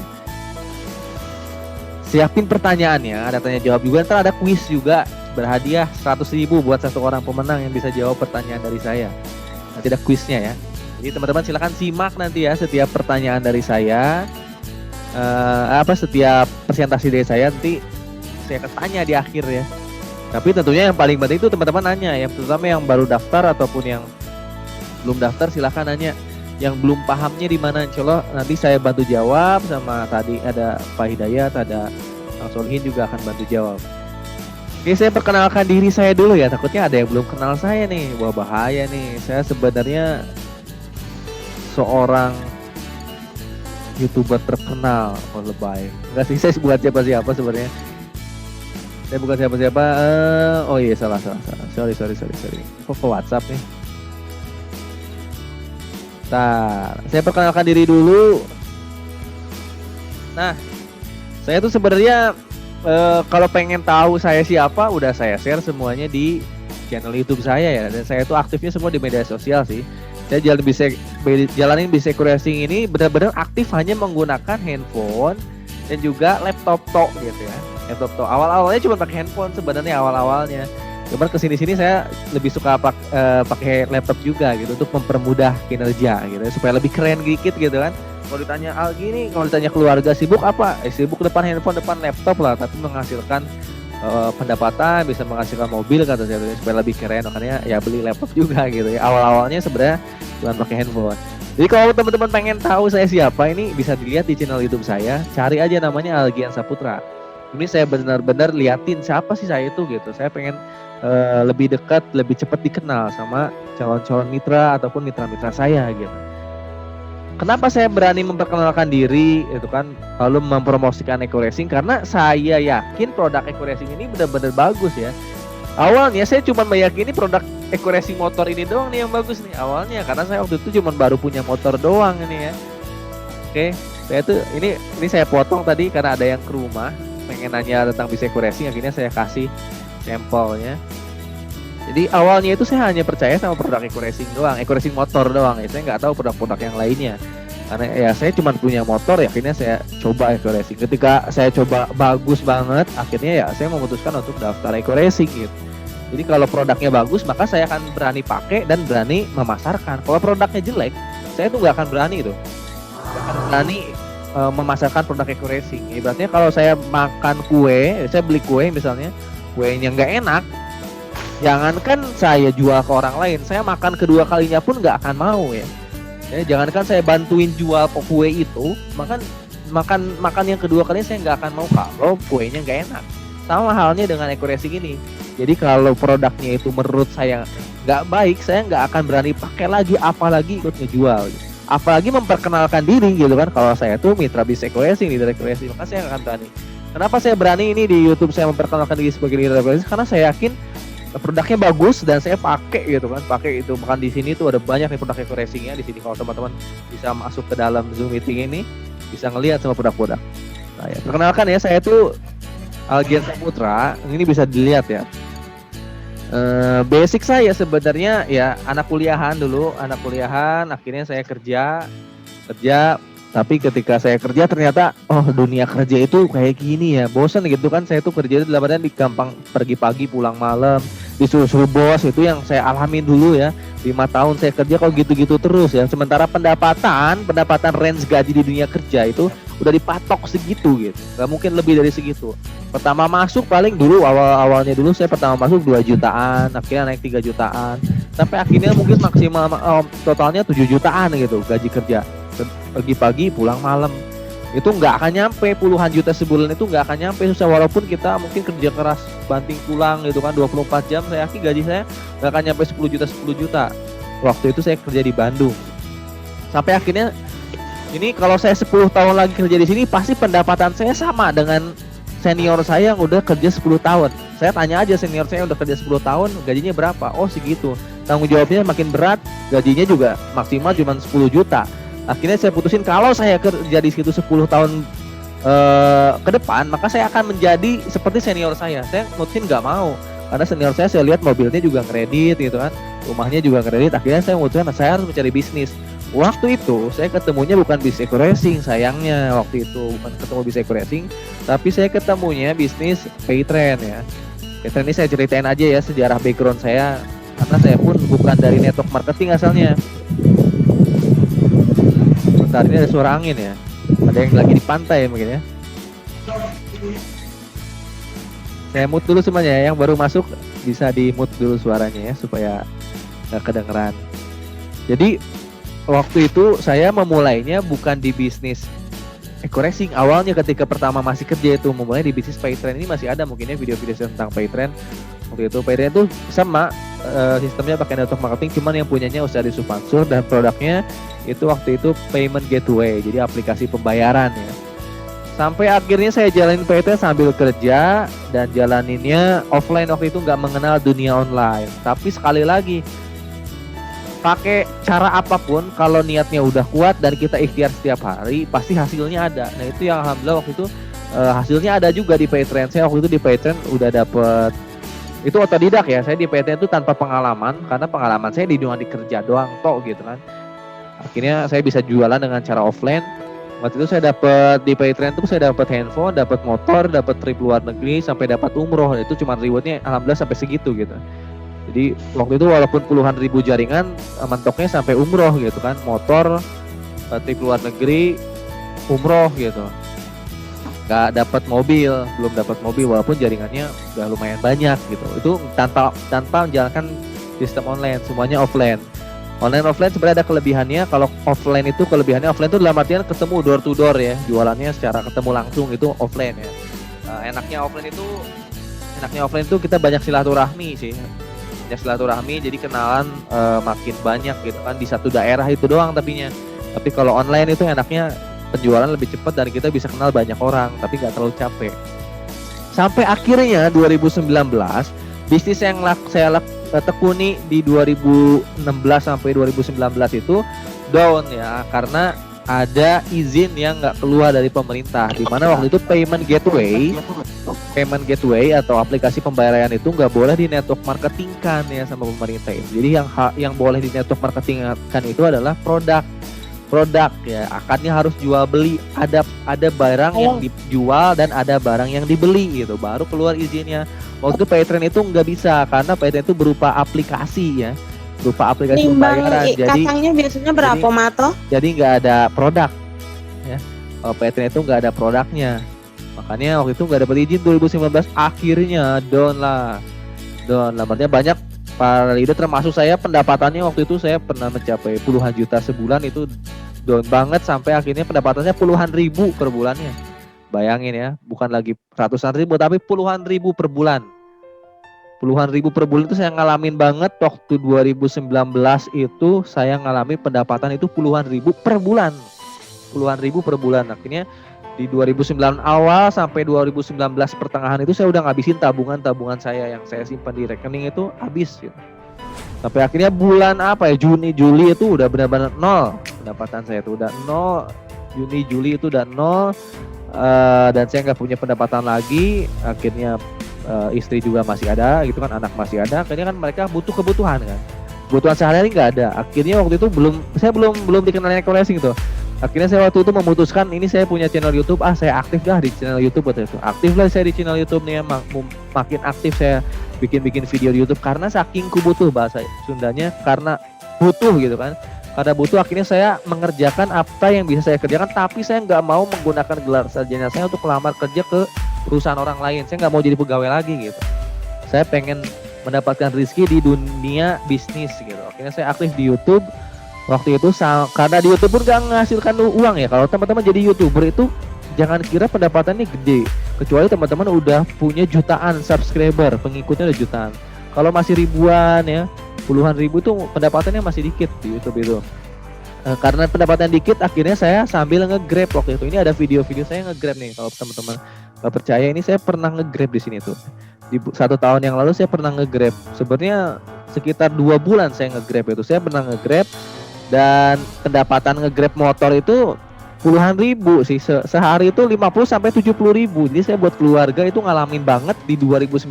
siapin pertanyaannya. Ada tanya jawab juga. Ntar ada kuis juga, berhadiah 100.000 buat satu orang pemenang yang bisa jawab pertanyaan dari saya. Nanti ada kuisnya ya. Jadi teman-teman silakan simak nanti ya setiap pertanyaan dari saya. Setiap presentasi dari saya nanti saya akan tanya di akhir ya. Tapi tentunya yang paling penting itu teman-teman nanya, yang terutama yang baru daftar ataupun yang belum daftar silakan nanya. Yang belum pahamnya di mana, insya Allah nanti saya bantu jawab, sama tadi ada Pak Hidayat, ada Kang Solihin juga akan bantu jawab. Oke, saya perkenalkan diri saya dulu ya, takutnya ada yang belum kenal saya nih. Wah, bahaya nih. Saya sebenarnya seorang YouTuber terkenal. Oh, lebay. Enggak sih, saya bukan siapa-siapa sebenarnya. Saya bukan siapa-siapa. Oh iya, salah. Sorry. Kok ke WhatsApp nih? Bentar, saya perkenalkan diri dulu. Nah, saya tuh sebenarnya kalau pengen tahu saya siapa, udah saya share semuanya di channel YouTube saya ya. Dan saya tuh aktifnya semua di media sosial sih. Saya jalanin Bisek Racing ini benar-benar aktif hanya menggunakan handphone dan juga laptop tok gitu ya. Laptop tok. Awal-awalnya cuma pakai handphone sebenarnya awal-awalnya. Cuman kesini-sini saya lebih suka pakai laptop juga gitu untuk mempermudah kinerja gitu supaya lebih keren dikit gitu kan. Kalau ditanya gini, kalau ditanya keluarga sibuk apa? Sibuk depan handphone, depan laptop lah, tapi menghasilkan pendapatan, bisa menghasilkan mobil kata saya supaya lebih keren, makanya ya beli laptop juga gitu ya. Awal-awalnya sebenarnya cuma pakai handphone. Jadi kalau teman-teman pengen tahu saya siapa, ini bisa dilihat di channel YouTube saya, cari aja namanya Algian Saputra. Ini saya benar-benar liatin siapa sih saya itu gitu. Saya pengen lebih dekat, lebih cepat dikenal sama calon-calon mitra ataupun mitra-mitra saya gitu. Kenapa saya berani memperkenalkan diri itu kan, lalu mempromosikan Eco Racing, karena saya yakin produk Eco Racing ini benar-benar bagus ya. Awalnya saya cuma meyakini produk Eco Racing motor ini doang nih yang bagus nih awalnya, karena saya waktu itu cuma baru punya motor doang ini ya. Oke, saya tuh ini saya potong tadi karena ada yang ke rumah pengen nanya tentang bis Eco Racing, akhirnya saya kasih sampelnya. Jadi awalnya itu saya hanya percaya sama produk Eco Racing doang, Eco Racing motor doang. Ya, saya nggak tahu produk-produk yang lainnya. Karena ya saya cuma punya motor, ya akhirnya saya coba Eco Racing. Ketika saya coba bagus banget, akhirnya ya saya memutuskan untuk daftar Eco Racing gitu. Jadi kalau produknya bagus, maka saya akan berani pakai dan berani memasarkan. Kalau produknya jelek, saya tuh nggak akan berani gitu. Nggak akan berani memasarkan produk Eco Racing. Ibaratnya kalau saya makan kue, saya beli kue misalnya, kuenya nggak enak, jangankan saya jual ke orang lain, saya makan kedua kalinya pun nggak akan mau ya. Jangankan saya bantuin jual kue itu, makan yang kedua kalinya saya nggak akan mau kalau kuenya nggak enak. Sama halnya dengan Eco Racing ini. Jadi kalau produknya itu menurut saya nggak baik, saya nggak akan berani pakai lagi, apalagi ikut ngejual. Apalagi memperkenalkan diri gitu kan. Kalau saya tuh mitra bis Eco Racing, leader Eco Racing, maka saya nggak akan berani. Kenapa saya berani ini di YouTube saya memperkenalkan diri sebagai leader Eco Racing? Karena saya yakin produknya bagus dan saya pakai gitu kan, pakai itu. Bahkan di sini tuh ada banyak nih produk Eco Racing ya di sini. Kalau teman-teman bisa masuk ke dalam Zoom meeting ini, bisa ngelihat sama produk-produk. Nah, ya, perkenalkan ya, saya tuh Algian Saputra. Ini bisa dilihat ya. Basic saya sebenarnya ya anak kuliahan dulu, akhirnya saya kerja. Tapi ketika saya kerja ternyata dunia kerja itu kayak gini ya, bosan gitu kan. Saya tuh kerja itu dalam di gampang pergi pagi pulang malam, disuruh bos, itu yang saya alamin dulu ya. 5 tahun saya kerja kok gitu-gitu terus ya. Sementara pendapatan range gaji di dunia kerja itu udah dipatok segitu gitu, nggak mungkin lebih dari segitu. Pertama masuk paling dulu awalnya dulu saya pertama masuk 2 jutaan, akhirnya naik 3 jutaan, sampai akhirnya mungkin maksimal totalnya 7 jutaan gitu gaji kerja. Pagi-pagi pulang malam, itu nggak akan nyampe puluhan juta sebulan, itu nggak akan nyampe, susah. Walaupun kita mungkin kerja keras banting pulang gitu kan 24 jam, saya yakin gaji saya nggak akan nyampe 10 juta. Waktu itu saya kerja di Bandung, sampai akhirnya ini kalau saya 10 tahun lagi kerja di sini, pasti pendapatan saya sama dengan senior saya yang udah kerja 10 tahun. Saya tanya aja senior saya yang udah kerja 10 tahun, gajinya berapa? Oh segitu. Tanggung jawabnya makin berat, gajinya juga maksimal cuma 10 juta. Akhirnya saya putusin kalau saya kerja di situ 10 tahun ke depan, maka saya akan menjadi seperti senior saya. Saya mutusin nggak mau, karena senior saya lihat mobilnya juga kredit gitu kan, rumahnya juga kredit. Akhirnya saya mutusin saya harus mencari bisnis. Waktu itu saya ketemunya bukan bis Eco Racing, sayangnya waktu itu bukan ketemu bis Eco Racing, tapi saya ketemunya bisnis Paytrend ya. Paytrend ini saya ceritain aja ya sejarah background saya, karena saya pun bukan dari network marketing asalnya. Bentar, ini ada suara angin ya, ada yang lagi di pantai mungkin ya. Saya mute dulu semuanya ya, yang baru masuk bisa di mute dulu suaranya ya supaya nggak kedengeran. Jadi waktu itu saya memulainya bukan di bisnis Eco Racing. Awalnya ketika pertama masih kerja itu memulai di bisnis Paytrend. Ini masih ada mungkinnya video-video tentang Paytrend. Waktu itu Paytrend itu sama sistemnya pakai network marketing, cuman yang punyanya Ustadz Supansur dan produknya itu waktu itu payment gateway, jadi aplikasi pembayaran ya. Sampai akhirnya saya jalanin Paytrend sambil kerja dan jalaninnya offline waktu itu, nggak mengenal dunia online. Tapi sekali lagi, pakai cara apapun, kalau niatnya udah kuat dan kita ikhtiar setiap hari, pasti hasilnya ada. Nah itu yang alhamdulillah waktu itu hasilnya ada juga di Paytrend. Saya waktu itu di Paytrend udah dapet, itu otodidak ya, saya di Paytrend itu tanpa pengalaman, karena pengalaman saya di dunia kerja doang tok gitu kan. Akhirnya saya bisa jualan dengan cara offline. Waktu itu saya dapat di Paytrend itu saya dapat handphone, dapat motor, dapat trip luar negeri, sampai dapat umroh. Itu cuma rewardnya alhamdulillah sampai segitu gitu. Jadi waktu itu walaupun puluhan ribu jaringan, mentoknya sampai umroh gitu kan, motor, trip luar negeri, umroh gitu. Gak dapat mobil, belum dapat mobil walaupun jaringannya udah lumayan banyak gitu. Itu tanpa menjalankan sistem online, semuanya offline. Online offline sebenarnya ada kelebihannya. Kalau offline itu kelebihannya, offline itu dalam artian ketemu door to door ya, jualannya secara ketemu langsung, itu offline ya. Enaknya offline itu kita banyak silaturahmi sih. Banyak silaturahmi, jadi kenalan makin banyak gitu kan, di satu daerah itu doang tapinya. Tapi kalau online itu enaknya penjualan lebih cepat dan kita bisa kenal banyak orang, tapi nggak terlalu capek. Sampai akhirnya 2019 bisnis yang saya tekuni di 2016 sampai 2019 itu down ya, karena ada izin yang nggak keluar dari pemerintah, di mana waktu itu payment gateway atau aplikasi pembayaran itu nggak boleh di network marketingkan ya sama pemerintah ini. Jadi yang boleh di network marketingkan itu adalah produk ya, akadnya harus jual beli, ada barang yang dijual dan ada barang yang dibeli gitu, baru keluar izinnya. Waktu itu Paytrend itu nggak bisa, karena Paytrend itu berupa aplikasi ya, berupa aplikasi pembayaran. Jadi kacangnya biasanya berapa Mato? Jadi nggak ada produk ya. Kalau Paytrend itu nggak ada produknya, makanya waktu itu nggak dapat izin. 2019 akhirnya down lah. Namanya banyak para leader termasuk saya, pendapatannya waktu itu saya pernah mencapai puluhan juta sebulan, itu down banget sampai akhirnya pendapatannya puluhan ribu per bulannya. Bayangin ya, bukan lagi ratusan ribu tapi puluhan ribu per bulan. Puluhan ribu per bulan itu saya ngalamin banget. Waktu 2019 itu saya ngalamin pendapatan itu puluhan ribu per bulan. Akhirnya di 2009 awal sampai 2019 pertengahan itu saya udah ngabisin tabungan saya yang saya simpan di rekening itu habis gitu. Sampai akhirnya bulan Juni Juli itu udah benar-benar nol, pendapatan saya itu udah nol. Juni Juli itu udah nol, dan saya nggak punya pendapatan lagi. Akhirnya istri juga masih ada gitu kan, anak masih ada. Akhirnya kan mereka butuh kebutuhan kan, kebutuhan sehari-hari nggak ada. Akhirnya waktu itu saya belum dikenalin eco-racing gitu. Akhirnya saya waktu itu memutuskan, ini saya punya channel YouTube, saya aktif dah di channel YouTube waktu itu. Aktif lah saya di channel YouTube nih, makin aktif saya bikin video di YouTube karena saking butuh, bahasa Sundanya, karena butuh gitu kan. Karena butuh, akhirnya saya mengerjakan apa yang bisa saya kerjakan, tapi saya nggak mau menggunakan gelar sarjana saya untuk melamar kerja ke perusahaan orang lain. Saya nggak mau jadi pegawai lagi gitu. Saya pengen mendapatkan rezeki di dunia bisnis gitu. Akhirnya saya aktif di YouTube. Waktu itu karena di YouTube pun gak menghasilkan uang ya. Kalau teman-teman jadi YouTuber itu jangan kira pendapatannya gede, kecuali teman-teman udah punya jutaan subscriber, pengikutnya udah jutaan. Kalau masih ribuan ya, puluhan ribu itu pendapatannya masih dikit di YouTube itu. Karena pendapatan dikit, akhirnya saya sambil nge-grab waktu itu. Ini ada video-video saya nge-grab nih. Kalau teman-teman gak percaya, ini saya pernah nge-grab di sini tuh. Di 1 tahun yang lalu saya pernah nge-grab. Sebenarnya sekitar 2 bulan saya nge-grab itu. Saya pernah nge-grab. Dan pendapatan nge-grab motor itu puluhan ribu sih, sehari itu 50 sampai 70 ribu. Jadi saya buat keluarga itu ngalamin banget di 2019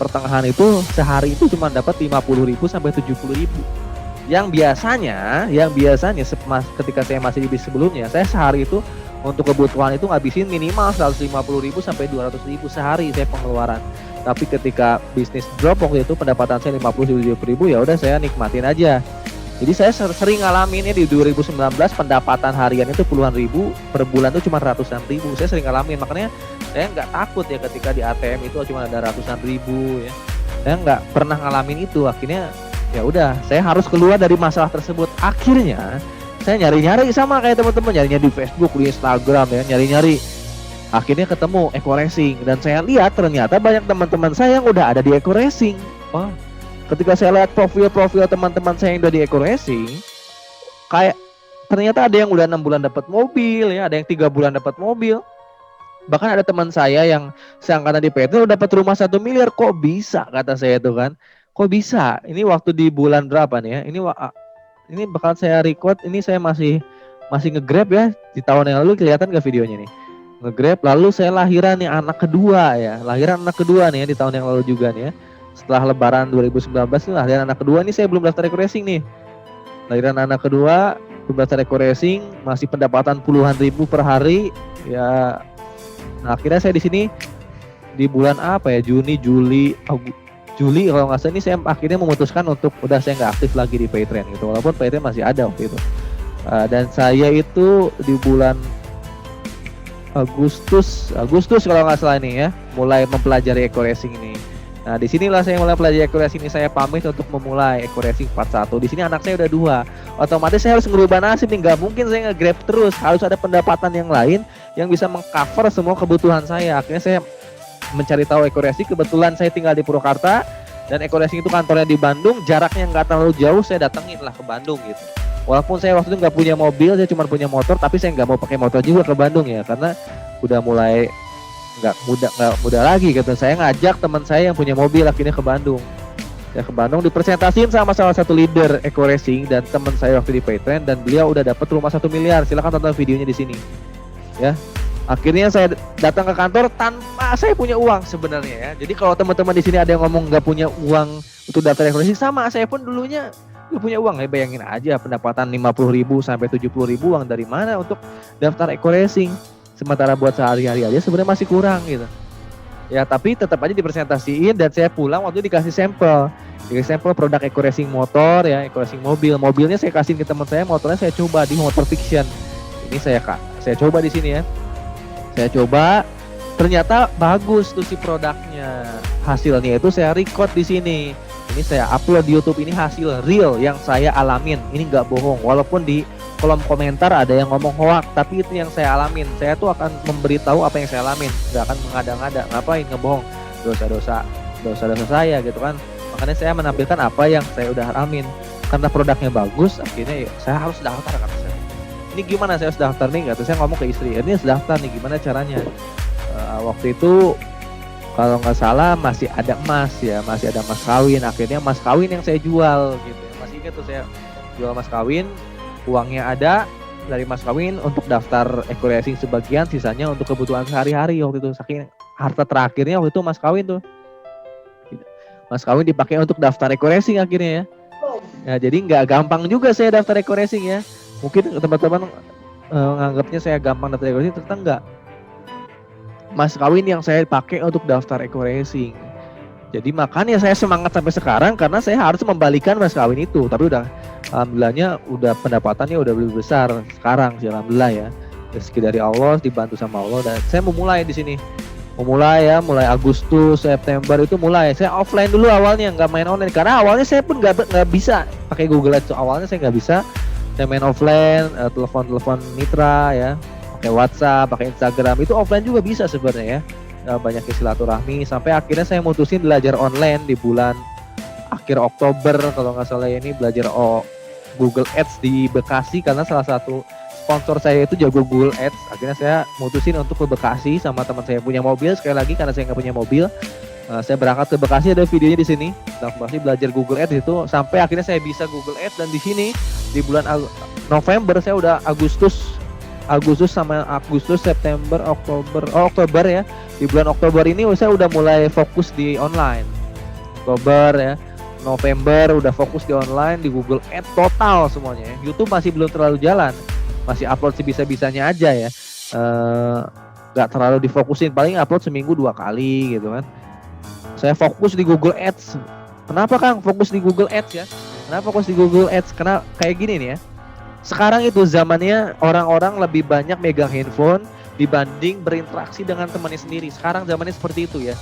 pertengahan itu, sehari itu cuma dapat 50 ribu sampai 70 ribu. Yang biasanya ketika saya masih di bisnis sebelumnya, saya sehari itu untuk kebutuhan itu ngabisin minimal 150 ribu sampai 200 ribu sehari saya pengeluaran. Tapi ketika bisnis drop waktu itu pendapatan saya 50-70 ribu, ya udah saya nikmatin aja. Jadi saya sering ngalamin ya, di 2019 pendapatan harian itu puluhan ribu, per bulan itu cuma ratusan ribu. Saya sering ngalamin, makanya saya nggak takut ya ketika di ATM itu cuma ada ratusan ribu ya. Saya nggak pernah ngalamin itu. Akhirnya ya udah, saya harus keluar dari masalah tersebut. Akhirnya saya nyari-nyari sama kayak teman-teman, nyarinya di Facebook, di Instagram ya, nyari-nyari. Akhirnya ketemu eco-racing dan saya lihat ternyata banyak teman-teman saya yang udah ada di eco-racing. Oh, ketika saya lihat profil-profil teman-teman saya yang udah di eco-racing, kayak ternyata ada yang udah 6 bulan dapat mobil ya, ada yang 3 bulan dapat mobil. Bahkan ada teman saya yang seangkatan di PT udah dapat rumah 1 miliar. Kok bisa, kata saya itu kan? Kok bisa? Ini waktu di bulan berapa nih ya? Ini ini bakal saya record. Ini saya masih nge-grab ya. Di tahun yang lalu kelihatan gak videonya nih? Nge-grab, lalu saya lahiran nih anak kedua ya. Lahiran anak kedua nih ya, di tahun yang lalu juga nih ya. Setelah lebaran 2019 nih lahiran anak kedua. Ini saya belum daftar Eko Racing nih. Lahiran anak kedua, belum daftar Eko Racing, masih pendapatan puluhan ribu per hari ya. Nah, akhirnya saya di sini di bulan apa ya, Juli kalau nggak salah ini saya akhirnya memutuskan untuk udah saya nggak aktif lagi di Paytrend gitu, walaupun Paytrend masih ada waktu itu. Dan saya itu di bulan Agustus kalau nggak salah ini ya, mulai mempelajari Eko Racing ini. Nah, di sinilah saya mulai pelajari Eko Racing ini. Saya pamit untuk memulai Eko Racing 41. Di sini anak saya udah 2. Otomatis saya harus ngerubah nasib nih. Nggak mungkin saya nge-grab terus. Harus ada pendapatan yang lain yang bisa mengcover semua kebutuhan saya. Akhirnya saya mencari tahu Eko Racing. Kebetulan saya tinggal di Purwakarta dan Eko Racing itu kantornya di Bandung. Jaraknya nggak terlalu jauh. Saya datengin lah ke Bandung gitu. Walaupun saya waktu itu nggak punya mobil, saya cuma punya motor. Tapi saya nggak mau pakai motor juga ke Bandung ya, karena udah mulai nggak muda lagi gitu. Saya ngajak teman saya yang punya mobil akhirnya ke Bandung. Ya ke Bandung dipresentasiin sama salah satu leader Eko Racing dan teman saya waktu di Paytrend, dan beliau udah dapat rumah 1 miliar. Silakan tonton videonya di sini. Ya. Akhirnya saya datang ke kantor tanpa saya punya uang sebenarnya ya. Jadi kalau teman-teman di sini ada yang ngomong nggak punya uang untuk daftar Eko Racing, sama saya pun dulunya nggak punya uang ya. Bayangin aja pendapatan 50.000 sampai 70.000, uang dari mana untuk daftar Eko Racing? Sementara buat sehari-hari aja sebenarnya masih kurang gitu. Ya tapi tetap aja dipresentasiin, dan saya pulang waktu dikasih sampel produk Eko Racing motor ya, Eko Racing mobil. Mobilnya saya kasih ke teman saya, motornya saya coba di Motor Fiction. Ini saya coba di sini ya. Saya coba, ternyata bagus tuh si produknya. Hasilnya itu saya record di sini. Ini saya upload di YouTube, ini hasil real yang saya alamin. Ini nggak bohong, walaupun di kolom komentar ada yang ngomong hoax, tapi itu yang saya alamin. Saya tuh akan memberitahu apa yang saya alamin, nggak akan mengada-ngada. Ngapain ngebohong dosa-dosa saya gitu kan. Makanya saya menampilkan apa yang saya udah alamin. Karena produknya bagus, akhirnya ya, saya harus daftar kata saya. Ini gimana saya harus daftar nih? Kata saya ngomong ke istri, ini harus daftar nih, gimana caranya? Waktu itu kalau nggak salah masih ada emas kawin. Akhirnya emas kawin yang saya jual gitu. Masih ingat tuh saya jual emas kawin. Uangnya ada dari mas kawin untuk daftar Eko Racing sebagian, sisanya untuk kebutuhan sehari-hari waktu itu. Saking harta terakhirnya waktu itu mas kawin tuh. Mas kawin dipakai untuk daftar Eko Racing akhirnya ya. Ya jadi nggak gampang juga saya daftar Eko Racing ya. Mungkin teman-teman nganggapnya saya gampang daftar Eko Racing, ternyata enggak. Mas kawin yang saya pakai untuk daftar Eko Racing. Jadi makanya saya semangat sampai sekarang, karena saya harus membalikan mas kawin itu. Tapi udah alhamdulillahnya udah pendapatannya udah lebih besar sekarang sih, alhamdulillah ya. Rezeki dari Allah, dibantu sama Allah, dan saya memulai di sini. Mulai Agustus, September itu mulai. Saya offline dulu awalnya, nggak main online, karena awalnya saya pun nggak bisa pakai Google Ads. Awalnya saya nggak bisa. Saya main offline, telepon mitra ya, pakai WhatsApp, pakai Instagram. Itu offline juga bisa sebenarnya ya. Banyak silaturahmi, sampai akhirnya saya mutusin belajar online di bulan akhir Oktober kalau nggak salah. Ini belajar Google Ads di Bekasi, karena salah satu sponsor saya itu jago Google Ads. Akhirnya saya mutusin untuk ke Bekasi sama teman saya punya mobil. Sekali lagi karena saya nggak punya mobil, saya berangkat ke Bekasi, ada videonya di sini. Bekasi belajar Google Ads itu sampai akhirnya saya bisa Google Ads. Dan di sini di bulan November saya udah Agustus, September, Oktober ya. Di bulan Oktober ini saya udah mulai fokus di online. Oktober ya, November udah fokus di online, di Google Ads total semuanya ya. YouTube masih belum terlalu jalan, masih upload sebisa-bisanya aja ya. Gak terlalu difokusin, paling upload seminggu 2 kali gitu kan. Saya fokus di Google Ads. Kenapa Kang fokus di Google Ads ya? Kenapa fokus di Google Ads? Karena kayak gini nih ya. Sekarang itu zamannya orang-orang lebih banyak megang handphone dibanding berinteraksi dengan temannya sendiri. Sekarang zamannya seperti itu ya.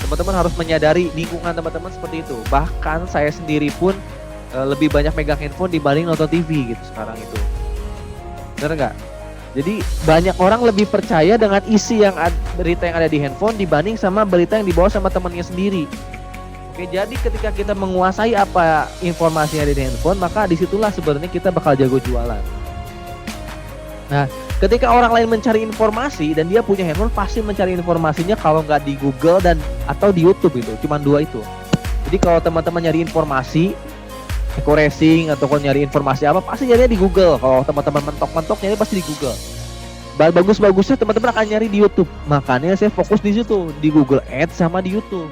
Teman-teman harus menyadari lingkungan teman-teman seperti itu. Bahkan saya sendiri pun lebih banyak megang handphone dibanding nonton TV gitu sekarang itu. Benar nggak? Jadi banyak orang lebih percaya dengan isi berita yang ada di handphone dibanding sama berita yang dibawa sama temannya sendiri. Oke, jadi ketika kita menguasai apa informasi yang ada di handphone, maka disitulah sebenarnya kita bakal jago jualan. Nah, ketika orang lain mencari informasi dan dia punya handphone, pasti mencari informasinya kalau nggak di Google atau di YouTube itu, cuma 2 itu. Jadi kalau teman-teman nyari informasi eco racing atau kalau nyari informasi apa pasti nyarinya di Google. Kalau teman-teman mentok-mentok nyari pasti di Google. Bagus-bagusnya teman-teman akan nyari di YouTube. Makanya saya fokus di situ, di Google Ads sama di YouTube.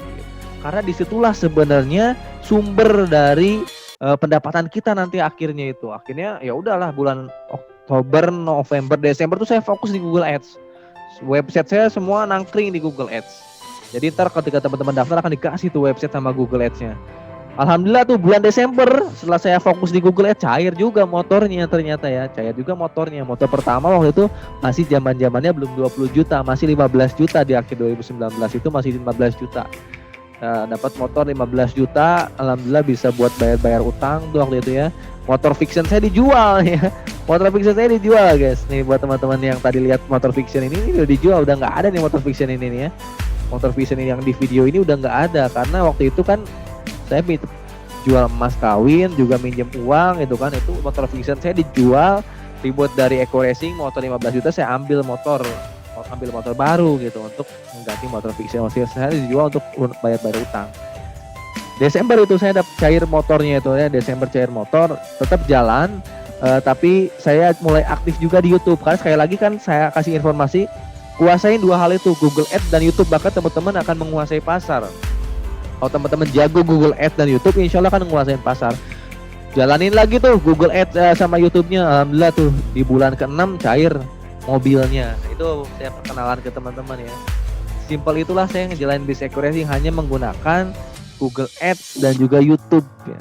Karena disitulah sebenarnya sumber dari pendapatan kita nanti akhirnya itu. Akhirnya ya udahlah bulan Oktober, November, Desember tuh saya fokus di Google Ads. Website saya semua nangkring di Google Ads. Jadi ntar ketika teman-teman daftar akan dikasih tuh website sama Google Ads-nya. Alhamdulillah tuh bulan Desember setelah saya fokus di Google Ads cair juga motornya ternyata ya. Cair juga motornya. Motor pertama waktu itu masih zaman-zamannya belum 20 juta, masih 15 juta di akhir 2019 itu masih 15 juta. Dapat motor 15 juta, alhamdulillah bisa buat bayar-bayar utang tuh waktu itu ya. Motor fiction saya dijual ya. Motor fiction saya dijual guys. Nih buat teman-teman yang tadi lihat motor fiction ini udah dijual, udah nggak ada nih motor fiction ini nih ya. Motor fiction yang di video ini udah nggak ada karena waktu itu kan saya jual emas kawin juga minjem uang itu kan, itu motor fiction saya dijual dibuat dari eco racing motor 15 juta saya ambil motor baru gitu untuk mengganti motor fiction saya dijual untuk bayar utang. Desember itu saya dapat cair motornya itu ya, Desember cair motor tetap jalan tapi saya mulai aktif juga di YouTube karena sekali lagi kan saya kasih informasi kuasain dua hal itu, Google Ads dan YouTube, bahkan teman-teman akan menguasai pasar. Kalau teman-teman jago Google Ads dan YouTube, insya Allah akan menguasai pasar. Jalanin lagi tuh Google Ads sama YouTube-nya, alhamdulillah tuh di bulan ke-6 cair mobilnya. Itu saya perkenalan ke teman-teman ya. Simpel itulah saya ngejalanin bisnis eco racing hanya menggunakan Google Ads dan juga YouTube ya.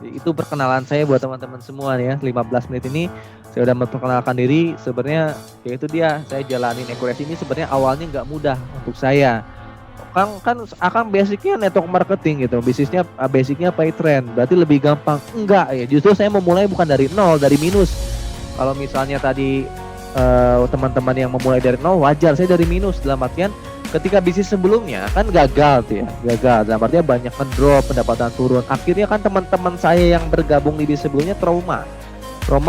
Jadi itu perkenalan saya buat teman-teman semua ya. 15 menit ini saya udah memperkenalkan diri. Sebenarnya ya itu dia, saya jalanin eco racing ini sebenarnya awalnya nggak mudah untuk saya. Kan akan basicnya network marketing gitu, bisnisnya basicnya pay trend, berarti lebih gampang. Enggak ya, justru saya memulai bukan dari nol, dari minus. Kalau misalnya tadi teman-teman yang memulai dari nol wajar, saya dari minus dalam artian ketika bisnis sebelumnya kan gagal tuh ya, gagal dalam artian banyak ngedrop, pendapatan turun. Akhirnya kan teman-teman saya yang bergabung di bisnis sebelumnya trauma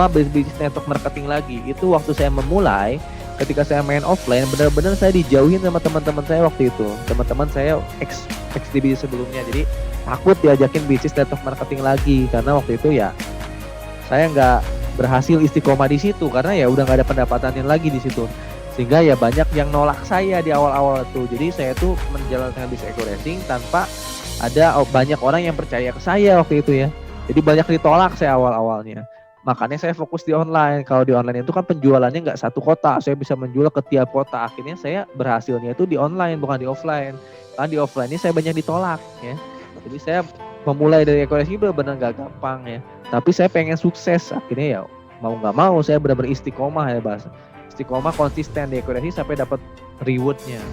bisnis network marketing lagi. Itu waktu saya memulai, ketika saya main offline benar-benar saya dijauhin sama teman-teman saya waktu itu. Teman-teman saya ex di bisnis sebelumnya, jadi takut diajakin bisnis network marketing lagi karena waktu itu ya saya nggak berhasil istiqomah di situ karena ya udah nggak ada pendapatannya lagi di situ, sehingga ya banyak yang nolak saya di awal-awal itu. Jadi saya tuh menjalankan bisnis eco racing tanpa ada banyak orang yang percaya ke saya waktu itu ya. Jadi banyak ditolak saya awal-awalnya. Makanya saya fokus di online. Kalau di online itu kan penjualannya nggak satu kota, saya bisa menjual ke tiap kota. Akhirnya saya berhasilnya itu di online bukan di offline. Karena di offline ini saya banyak ditolak ya. Jadi saya memulai dari eco racing benar-benar nggak gampang ya. Tapi saya pengen sukses. Akhirnya ya mau nggak mau saya benar-benar istiqomah ya bahasa. Istiqomah konsisten di eco racing sampai dapat rewardnya.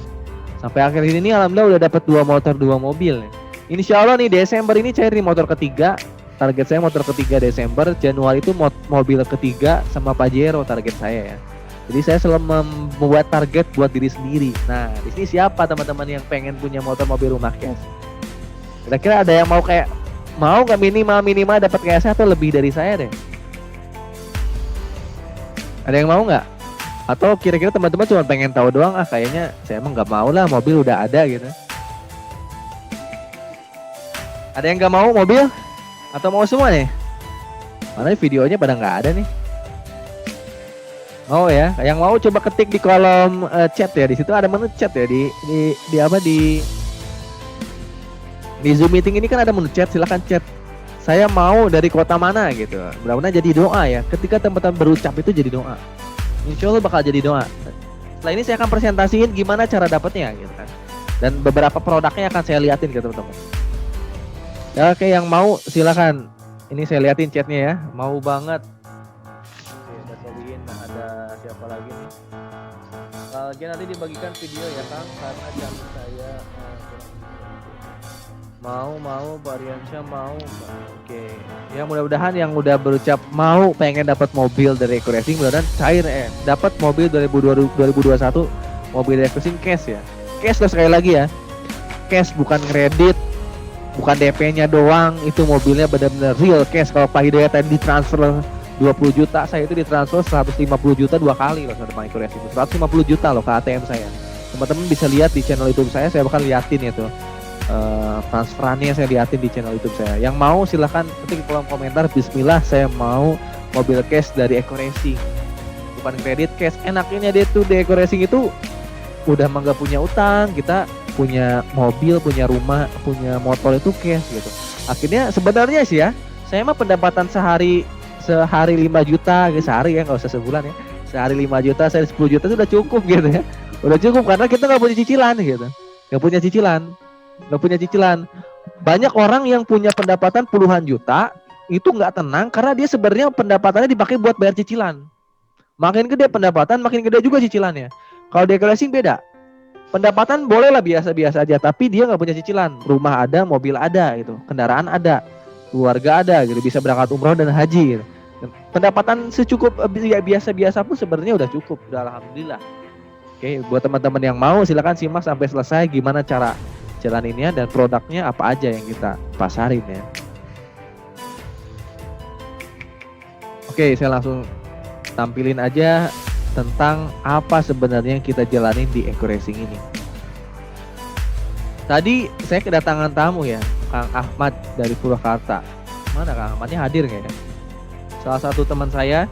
Sampai akhir ini alhamdulillah udah dapat 2 motor 2 mobil ya. Insya Allah nih Desember ini cair nih motor ketiga. Target saya motor ketiga Desember, Januari itu mobil ketiga sama Pajero target saya ya. Jadi saya selalu membuat target buat diri sendiri. Nah, di sini siapa teman-teman yang pengen punya motor mobil rumah cash? Kira-kira ada yang mau nggak minimal dapat kayak saya atau lebih dari saya deh? Ada yang mau nggak? Atau kira-kira teman-teman cuma pengen tahu doang, kayaknya saya emang nggak mau lah, mobil udah ada gitu. Ada yang nggak mau mobil? Atau mau semua nih? Mana videonya pada nggak ada nih? Mau ya? Yang mau coba ketik di kolom chat ya. Di situ ada menu chat ya. Di Zoom meeting ini kan ada menu chat. Silakan chat. Saya mau dari kota mana gitu. Mudah-mudahan jadi doa ya. Ketika teman-teman berucap itu jadi doa. Insya Allah bakal jadi doa. Setelah ini saya akan presentasiin gimana cara dapatnya gitu kan. Dan beberapa produknya akan saya liatin ke teman-teman. Ya, oke, yang mau silakan. Ini saya liatin chatnya ya. Mau banget. Oke, udah solihin. Nah, ada siapa lagi nih? Kalau nanti dibagikan video ya Kang, karena jam saya mau Pak Riansyah mau. Oke. Ya mudah-mudahan yang udah berucap mau pengen dapat mobil dari eco racing, mudah-mudahan cair dapat mobil 2021 mobil eco racing cash ya. Cash loh sekali lagi ya. Cash bukan kredit. Bukan DP-nya doang, itu mobilnya benar-benar real cash. Kalau Pak Hidayat tadi ditransfer 20 juta, saya itu ditransfer 150 juta 2 kali loh sama eco racing. 150 juta loh ke ATM saya. Teman-teman bisa lihat di channel YouTube saya bakal liatin itu. transferannya saya liatin di channel YouTube saya. Yang mau silahkan ketik di kolom komentar, bismillah saya mau mobil cash dari Eco Racing, bukan kredit cash. Enaknya dia tuh di Eco Racing itu udah mah nggak punya utang, kita punya mobil, punya rumah, punya motor itu cash gitu. Akhirnya sebenarnya sih ya, saya mah pendapatan sehari 5 juta, sehari ya, nggak usah sebulan ya, sehari 5 juta, sehari 10 juta itu udah cukup gitu ya, udah cukup karena kita nggak punya cicilan gitu, nggak punya cicilan. Banyak orang yang punya pendapatan puluhan juta itu nggak tenang karena dia sebenarnya pendapatannya dipakai buat bayar cicilan. Makin gede pendapatan, makin gede juga cicilannya. Kalau di Eco Racing beda, pendapatan bolehlah biasa-biasa aja, tapi dia nggak punya cicilan, rumah ada, mobil ada gitu, kendaraan ada, keluarga ada gitu, bisa berangkat umroh dan haji gitu. Pendapatan secukup biasa-biasa pun sebenarnya udah cukup, udah alhamdulillah. Oke, buat teman-teman yang mau silakan simak sampai selesai gimana cara jalaninnya dan produknya apa aja yang kita pasarin ya. Oke, saya langsung tampilin aja tentang apa sebenarnya yang kita jalanin di Eco Racing ini. Tadi saya kedatangan tamu ya, Kang Ahmad dari Purwakarta. Mana Kang Ahmadnya, hadir nggak ya? Salah satu teman saya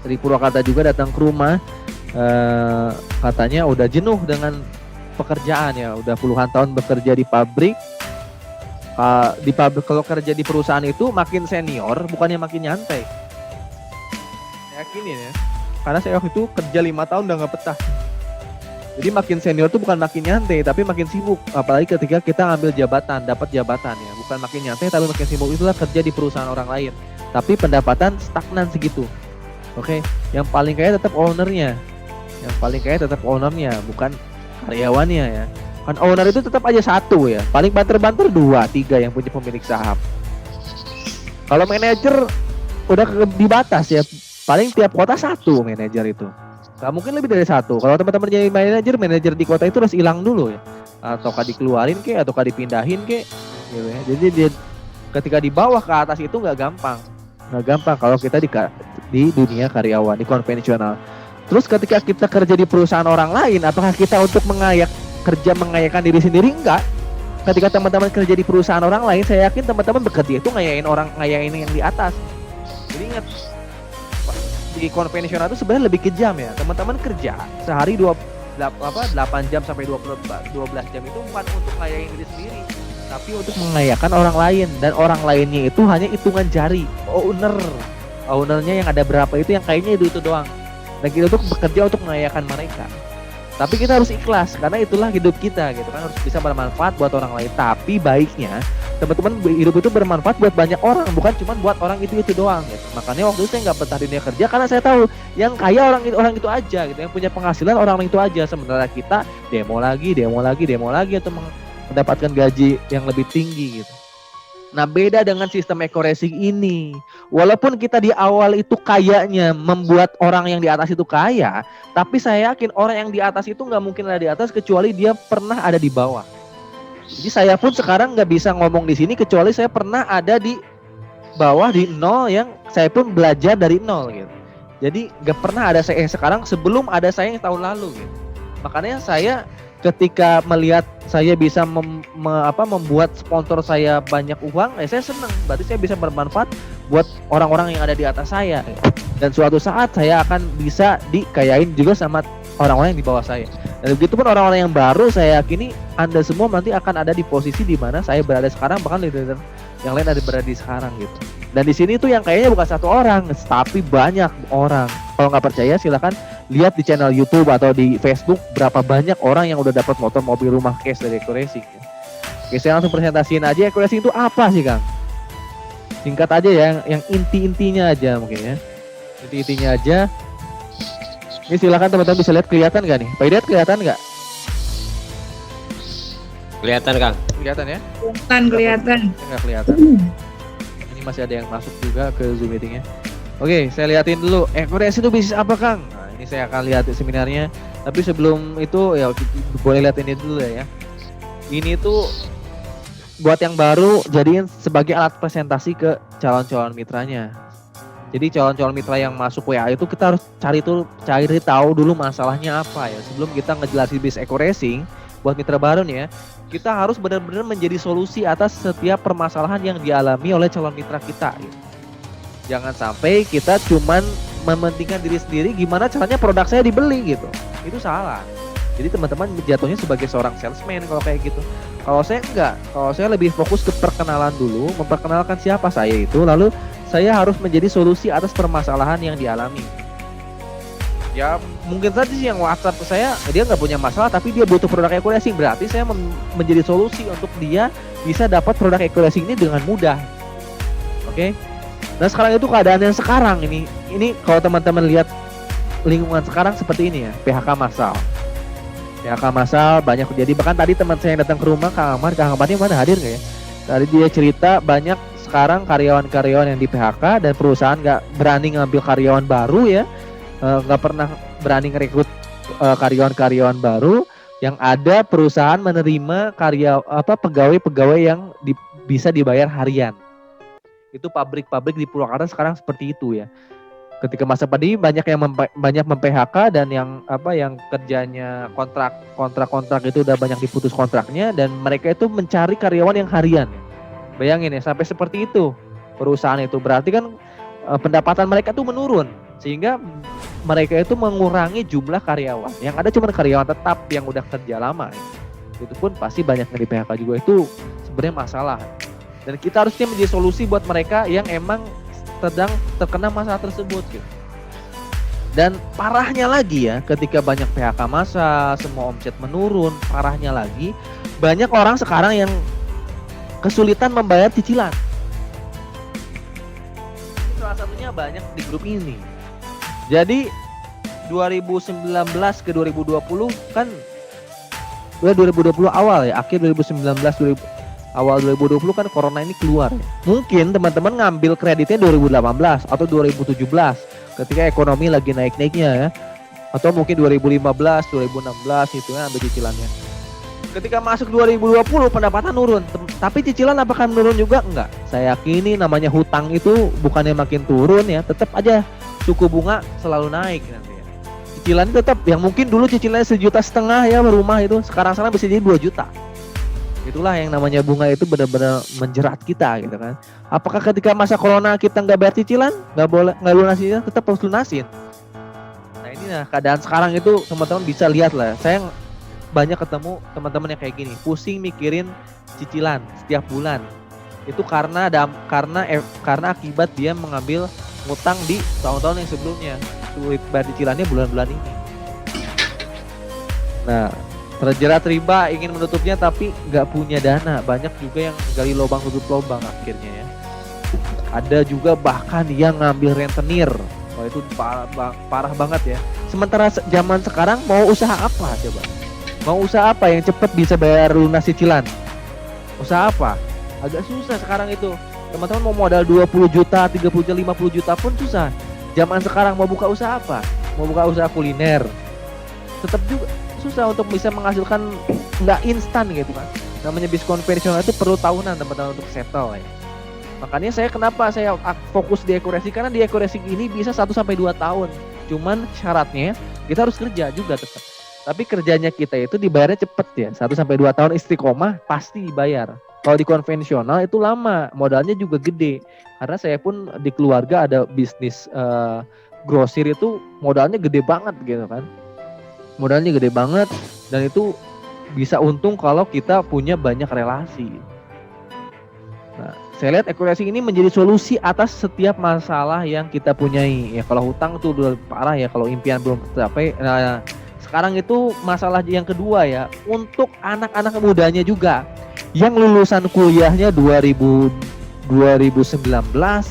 dari Purwakarta juga datang ke rumah. Katanya udah jenuh dengan pekerjaan ya, udah puluhan tahun bekerja di pabrik. Kalau kerja di perusahaan itu makin senior, bukannya makin nyantai. Saya yakinin ya. Karena saya waktu itu kerja 5 tahun udah nggak betah. Jadi makin senior tuh bukan makin nyantai, tapi makin sibuk. Apalagi ketika kita ngambil jabatan, dapat jabatan ya. Bukan makin nyantai, tapi makin sibuk. Itulah kerja di perusahaan orang lain. Tapi pendapatan stagnan segitu. Oke, yang paling kaya tetap ownernya. Bukan karyawannya ya. Kan owner itu tetap aja satu ya. Paling banter-banter 2, 3 yang punya pemilik saham. Kalau manajer udah dibatas ya. Paling tiap kota 1 manajer itu. Gak mungkin lebih dari 1. Kalau teman-teman jadi manajer di kota itu harus hilang dulu ya. Ataukah dikeluarin kek, ataukah dipindahin kek gitu ya. Jadi dia ketika di bawah ke atas itu nggak gampang kalau kita di dunia karyawan, di konvensional. Terus ketika kita kerja di perusahaan orang lain, apakah kita untuk mengayakan diri sendiri? Enggak. Ketika teman-teman kerja di perusahaan orang lain, saya yakin teman-teman bekerja itu ngayain yang di atas. Jadi ingat, di konvensional itu sebenarnya lebih kejam ya. Teman-teman kerja sehari 8 jam sampai 12 jam itu bukan untuk ngayain diri sendiri, tapi untuk mengayakan orang lain, dan orang lainnya itu hanya hitungan jari. Ownernya yang ada berapa itu yang kayaknya itu doang. Dan kita tuh bekerja untuk mengayakan mereka. Tapi kita harus ikhlas karena itulah hidup kita gitu kan, harus bisa bermanfaat buat orang lain. Tapi baiknya teman-teman hidup itu bermanfaat buat banyak orang, bukan cuma buat orang itu doang gitu. Makanya waktu itu saya nggak betah di dunia kerja karena saya tahu yang kaya orang itu aja gitu, yang punya penghasilan orang itu aja. Sementara kita demo lagi atau mendapatkan gaji yang lebih tinggi gitu. Nah, beda dengan sistem Eco Racing ini. Walaupun kita di awal itu kayaknya membuat orang yang di atas itu kaya, tapi saya yakin orang yang di atas itu nggak mungkin ada di atas kecuali dia pernah ada di bawah. Jadi saya pun sekarang nggak bisa ngomong di sini kecuali saya pernah ada di bawah, di nol, yang saya pun belajar dari nol gitu. Jadi nggak pernah ada saya sekarang sebelum ada saya yang tahun lalu gitu. Makanya saya ketika melihat saya bisa membuat sponsor saya banyak uang, saya senang. Berarti saya bisa bermanfaat buat orang-orang yang ada di atas saya. Dan suatu saat saya akan bisa dikayain juga sama orang-orang yang di bawah saya. Dan begitu pun orang-orang yang baru, saya yakini Anda semua nanti akan ada di posisi di mana saya berada sekarang, bahkan leader yang lain ada berada di sekarang gitu. Dan di sini tuh yang kayaknya bukan 1 orang, tapi banyak orang. Kalau nggak percaya silakan lihat di channel YouTube atau di Facebook berapa banyak orang yang udah dapat motor, mobil, rumah cash dari Eco Racing. Oke, saya langsung presentasiin aja Eco Racing itu apa sih, Kang? Singkat aja ya, yang inti-intinya aja mungkin ya. Inti-intinya aja. Ini silakan teman-teman bisa lihat, kelihatan nggak nih? Pak Hidayat kelihatan nggak? Kelihatan, Kang. Kelihatan ya? Kelihatan. Nggak kelihatan. Ini masih ada yang masuk juga ke Zoom meetingnya. Oke, saya liatin dulu. Eco Racing itu bisnis apa, Kang? Nah, ini saya akan lihat seminarnya. Tapi sebelum itu ya boleh lihat ini dulu ya. Ini tuh buat yang baru jadiin sebagai alat presentasi ke calon-calon mitranya. Jadi calon-calon mitra yang masuk WA itu kita harus cari tahu dulu masalahnya apa ya. Sebelum kita ngejelasin bisnis Eco Racing buat mitra baru nih ya. kita harus benar-benar menjadi solusi atas setiap permasalahan yang dialami oleh calon mitra kita gitu. Jangan sampai kita cuman mementingkan diri sendiri, gimana caranya produk saya dibeli gitu. Itu salah. Jadi teman-teman jatuhnya sebagai seorang salesman kalau kayak gitu. Kalau saya enggak, kalau saya lebih fokus ke perkenalan dulu, memperkenalkan siapa saya itu, lalu saya harus menjadi solusi atas permasalahan yang dialami. Ya mungkin saja sih yang WhatsApp ke saya, dia nggak punya masalah tapi dia butuh produk e-racing, berarti saya menjadi solusi untuk dia bisa dapat produk e-racing ini dengan mudah. Oke? Nah sekarang itu keadaan yang sekarang ini kalau teman-teman lihat lingkungan sekarang seperti ini ya, PHK massal. PHK massal banyak terjadi, bahkan tadi teman saya yang datang ke rumah, Kang Ahmadnya mana hadir nggak ya? Tadi dia cerita banyak sekarang karyawan-karyawan yang di PHK dan perusahaan nggak berani ngambil karyawan baru ya, nggak pernah berani ngerekrut karyawan-karyawan baru, yang ada perusahaan menerima pegawai-pegawai yang bisa dibayar harian. Itu pabrik-pabrik di Purwakarta sekarang seperti itu ya. Ketika masa pandemi banyak yang mem-PHK dan yang kerjanya kontrak itu udah banyak diputus kontraknya, dan mereka itu mencari karyawan yang harian. Bayangin ya, sampai seperti itu perusahaan itu, berarti kan pendapatan mereka tuh menurun, sehingga mereka itu mengurangi jumlah karyawan. Yang ada cuma karyawan tetap yang udah kerja lama. Itu pun pasti banyak yang di PHK juga, itu sebenarnya masalah. Dan kita harusnya menjadi solusi buat mereka yang emang sedang terkena masalah tersebut gitu. Dan parahnya lagi ya, ketika banyak PHK massal, semua omset menurun, parahnya lagi banyak orang sekarang yang kesulitan membayar cicilan. Salah satunya banyak di grup ini. Jadi 2019 ke 2020 kan 2020 awal ya, akhir 2019 awal 2020 kan corona ini keluar ya. Mungkin teman-teman ngambil kreditnya 2018 atau 2017 ketika ekonomi lagi naik-naiknya ya. Atau mungkin 2015, 2016 itu ya, ambil cicilannya. Ketika masuk 2020 pendapatan turun, tapi cicilan apakah menurun juga? Enggak. Saya yakini namanya hutang itu bukannya makin turun ya, tetap aja suku bunga selalu naik nanti ya. Cicilan tetap yang mungkin dulu cicilannya 1,5 juta ya rumah itu, sekarang bisa jadi 2 juta. Itulah yang namanya bunga itu benar-benar menjerat kita gitu kan. Apakah ketika masa corona kita nggak bayar cicilan, nggak lunasin, tetap harus lunasin. Nah ini keadaan sekarang itu teman-teman bisa lihat lah. Saya banyak ketemu teman-teman yang kayak gini, pusing mikirin cicilan setiap bulan. Itu karena akibat dia mengambil ngutang di tahun-tahun yang sebelumnya, sulit bayar cicilannya bulan-bulan ini. Nah, terjerat riba, ingin menutupnya tapi nggak punya dana. Banyak juga yang gali lubang tutup lubang akhirnya ya. Ada juga bahkan yang ngambil rentenir. Wah itu parah banget ya. Sementara zaman sekarang mau usaha apa coba? Mau usaha apa yang cepat bisa bayar lunas cicilan? Usaha apa? Agak susah sekarang itu. Teman-teman mau modal 20 juta, 30 juta, 50 juta pun susah. Zaman sekarang mau buka usaha apa? Mau buka usaha kuliner. Tetap juga susah untuk bisa menghasilkan, nggak instan gitu kan. Namanya bisnis konvensional itu perlu tahunan teman-teman untuk settle ya. Makanya kenapa saya fokus di e-racing, karena di e-racing ini bisa 1-2 tahun. Cuman syaratnya kita harus kerja juga tetap. Tapi kerjanya kita itu dibayarnya cepet ya, 1-2 tahun istiqomah pasti dibayar. Kalau di konvensional itu lama, modalnya juga gede. Karena saya pun di keluarga ada bisnis grosir itu modalnya gede banget gitu kan. Modalnya gede banget dan itu bisa untung kalau kita punya banyak relasi. Nah, saya lihat e-racing ini menjadi solusi atas setiap masalah yang kita punyai. Ya kalau hutang tuh udah parah ya, kalau impian belum tercapai. Nah, sekarang itu masalah yang kedua ya, untuk anak-anak mudanya juga yang lulusan kuliahnya 2019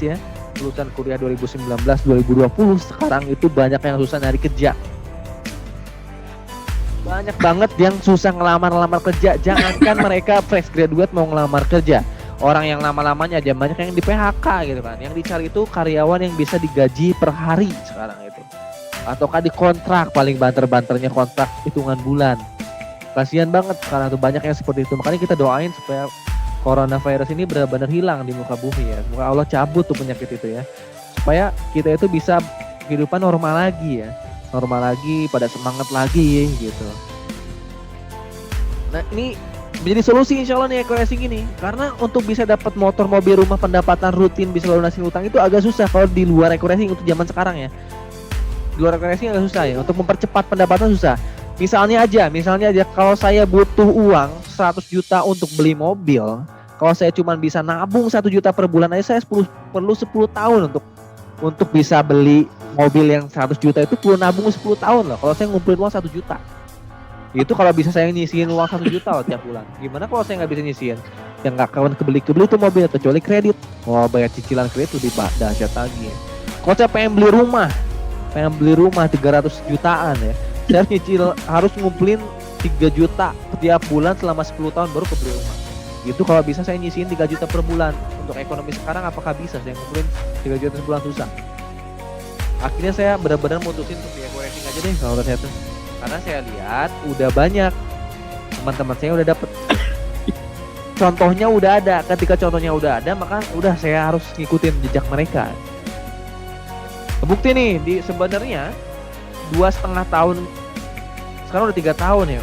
ya, lulusan kuliah 2019 2020 sekarang itu banyak yang susah nyari kerja. Banyak banget yang susah ngelamar kerja. Jangankan mereka fresh graduate mau ngelamar kerja, orang yang lama-lamanya aja banyak yang di PHK gitu kan. Yang dicari itu karyawan yang bisa digaji per hari sekarang itu, ataukah di kontrak, paling banter-banternya kontrak hitungan bulan. Kasihan banget sekarang tuh banyak yang seperti itu. Makanya kita doain supaya coronavirus ini benar-benar hilang di muka bumi ya. Semoga Allah cabut tuh penyakit itu ya, supaya kita itu bisa kehidupan normal lagi ya. Normal lagi, pada semangat lagi gitu. Nah ini menjadi solusi insya Allah nih Eco Racing ini. Karena untuk bisa dapat motor, mobil, rumah, pendapatan rutin, bisa lunasin utang itu agak susah kalau di luar Eco Racing untuk zaman sekarang ya. Di luar Eco Racing agak susah ya, untuk mempercepat pendapatan susah. Misalnya aja kalau saya butuh uang 100 juta untuk beli mobil, kalau saya cuma bisa nabung 1 juta per bulan aja, saya perlu 10 tahun untuk bisa beli mobil yang 100 juta itu perlu nabung 10 tahun loh. Kalau saya ngumpulin uang 1 juta. Itu kalau bisa saya nyisihin uang 1 juta loh tiap bulan. Gimana kalau saya nggak bisa nyisihin? Yang nggak kawan kebeli tuh mobil kecuali kredit. Wah, bayar cicilan kredit lebih dahsyat lagi. Kalau saya pengen beli rumah 300 jutaan ya. Saya harus ngumpulin 3 juta setiap bulan selama 10 tahun baru kebeli rumah. Itu kalau bisa saya nyisihin 3 juta per bulan. Untuk ekonomi sekarang apakah bisa saya ngumpulin 3 juta sebulan? Susah. Akhirnya saya benar-benar mutusin untuk di Eco Racing aja deh kalau saya tuh. Karena saya lihat udah banyak teman-teman saya udah dapet contohnya udah ada. Ketika contohnya udah ada, maka udah saya harus ngikutin jejak mereka. Bukti nih, sebenarnya 2,5 tahun, sekarang udah 3 tahun ya,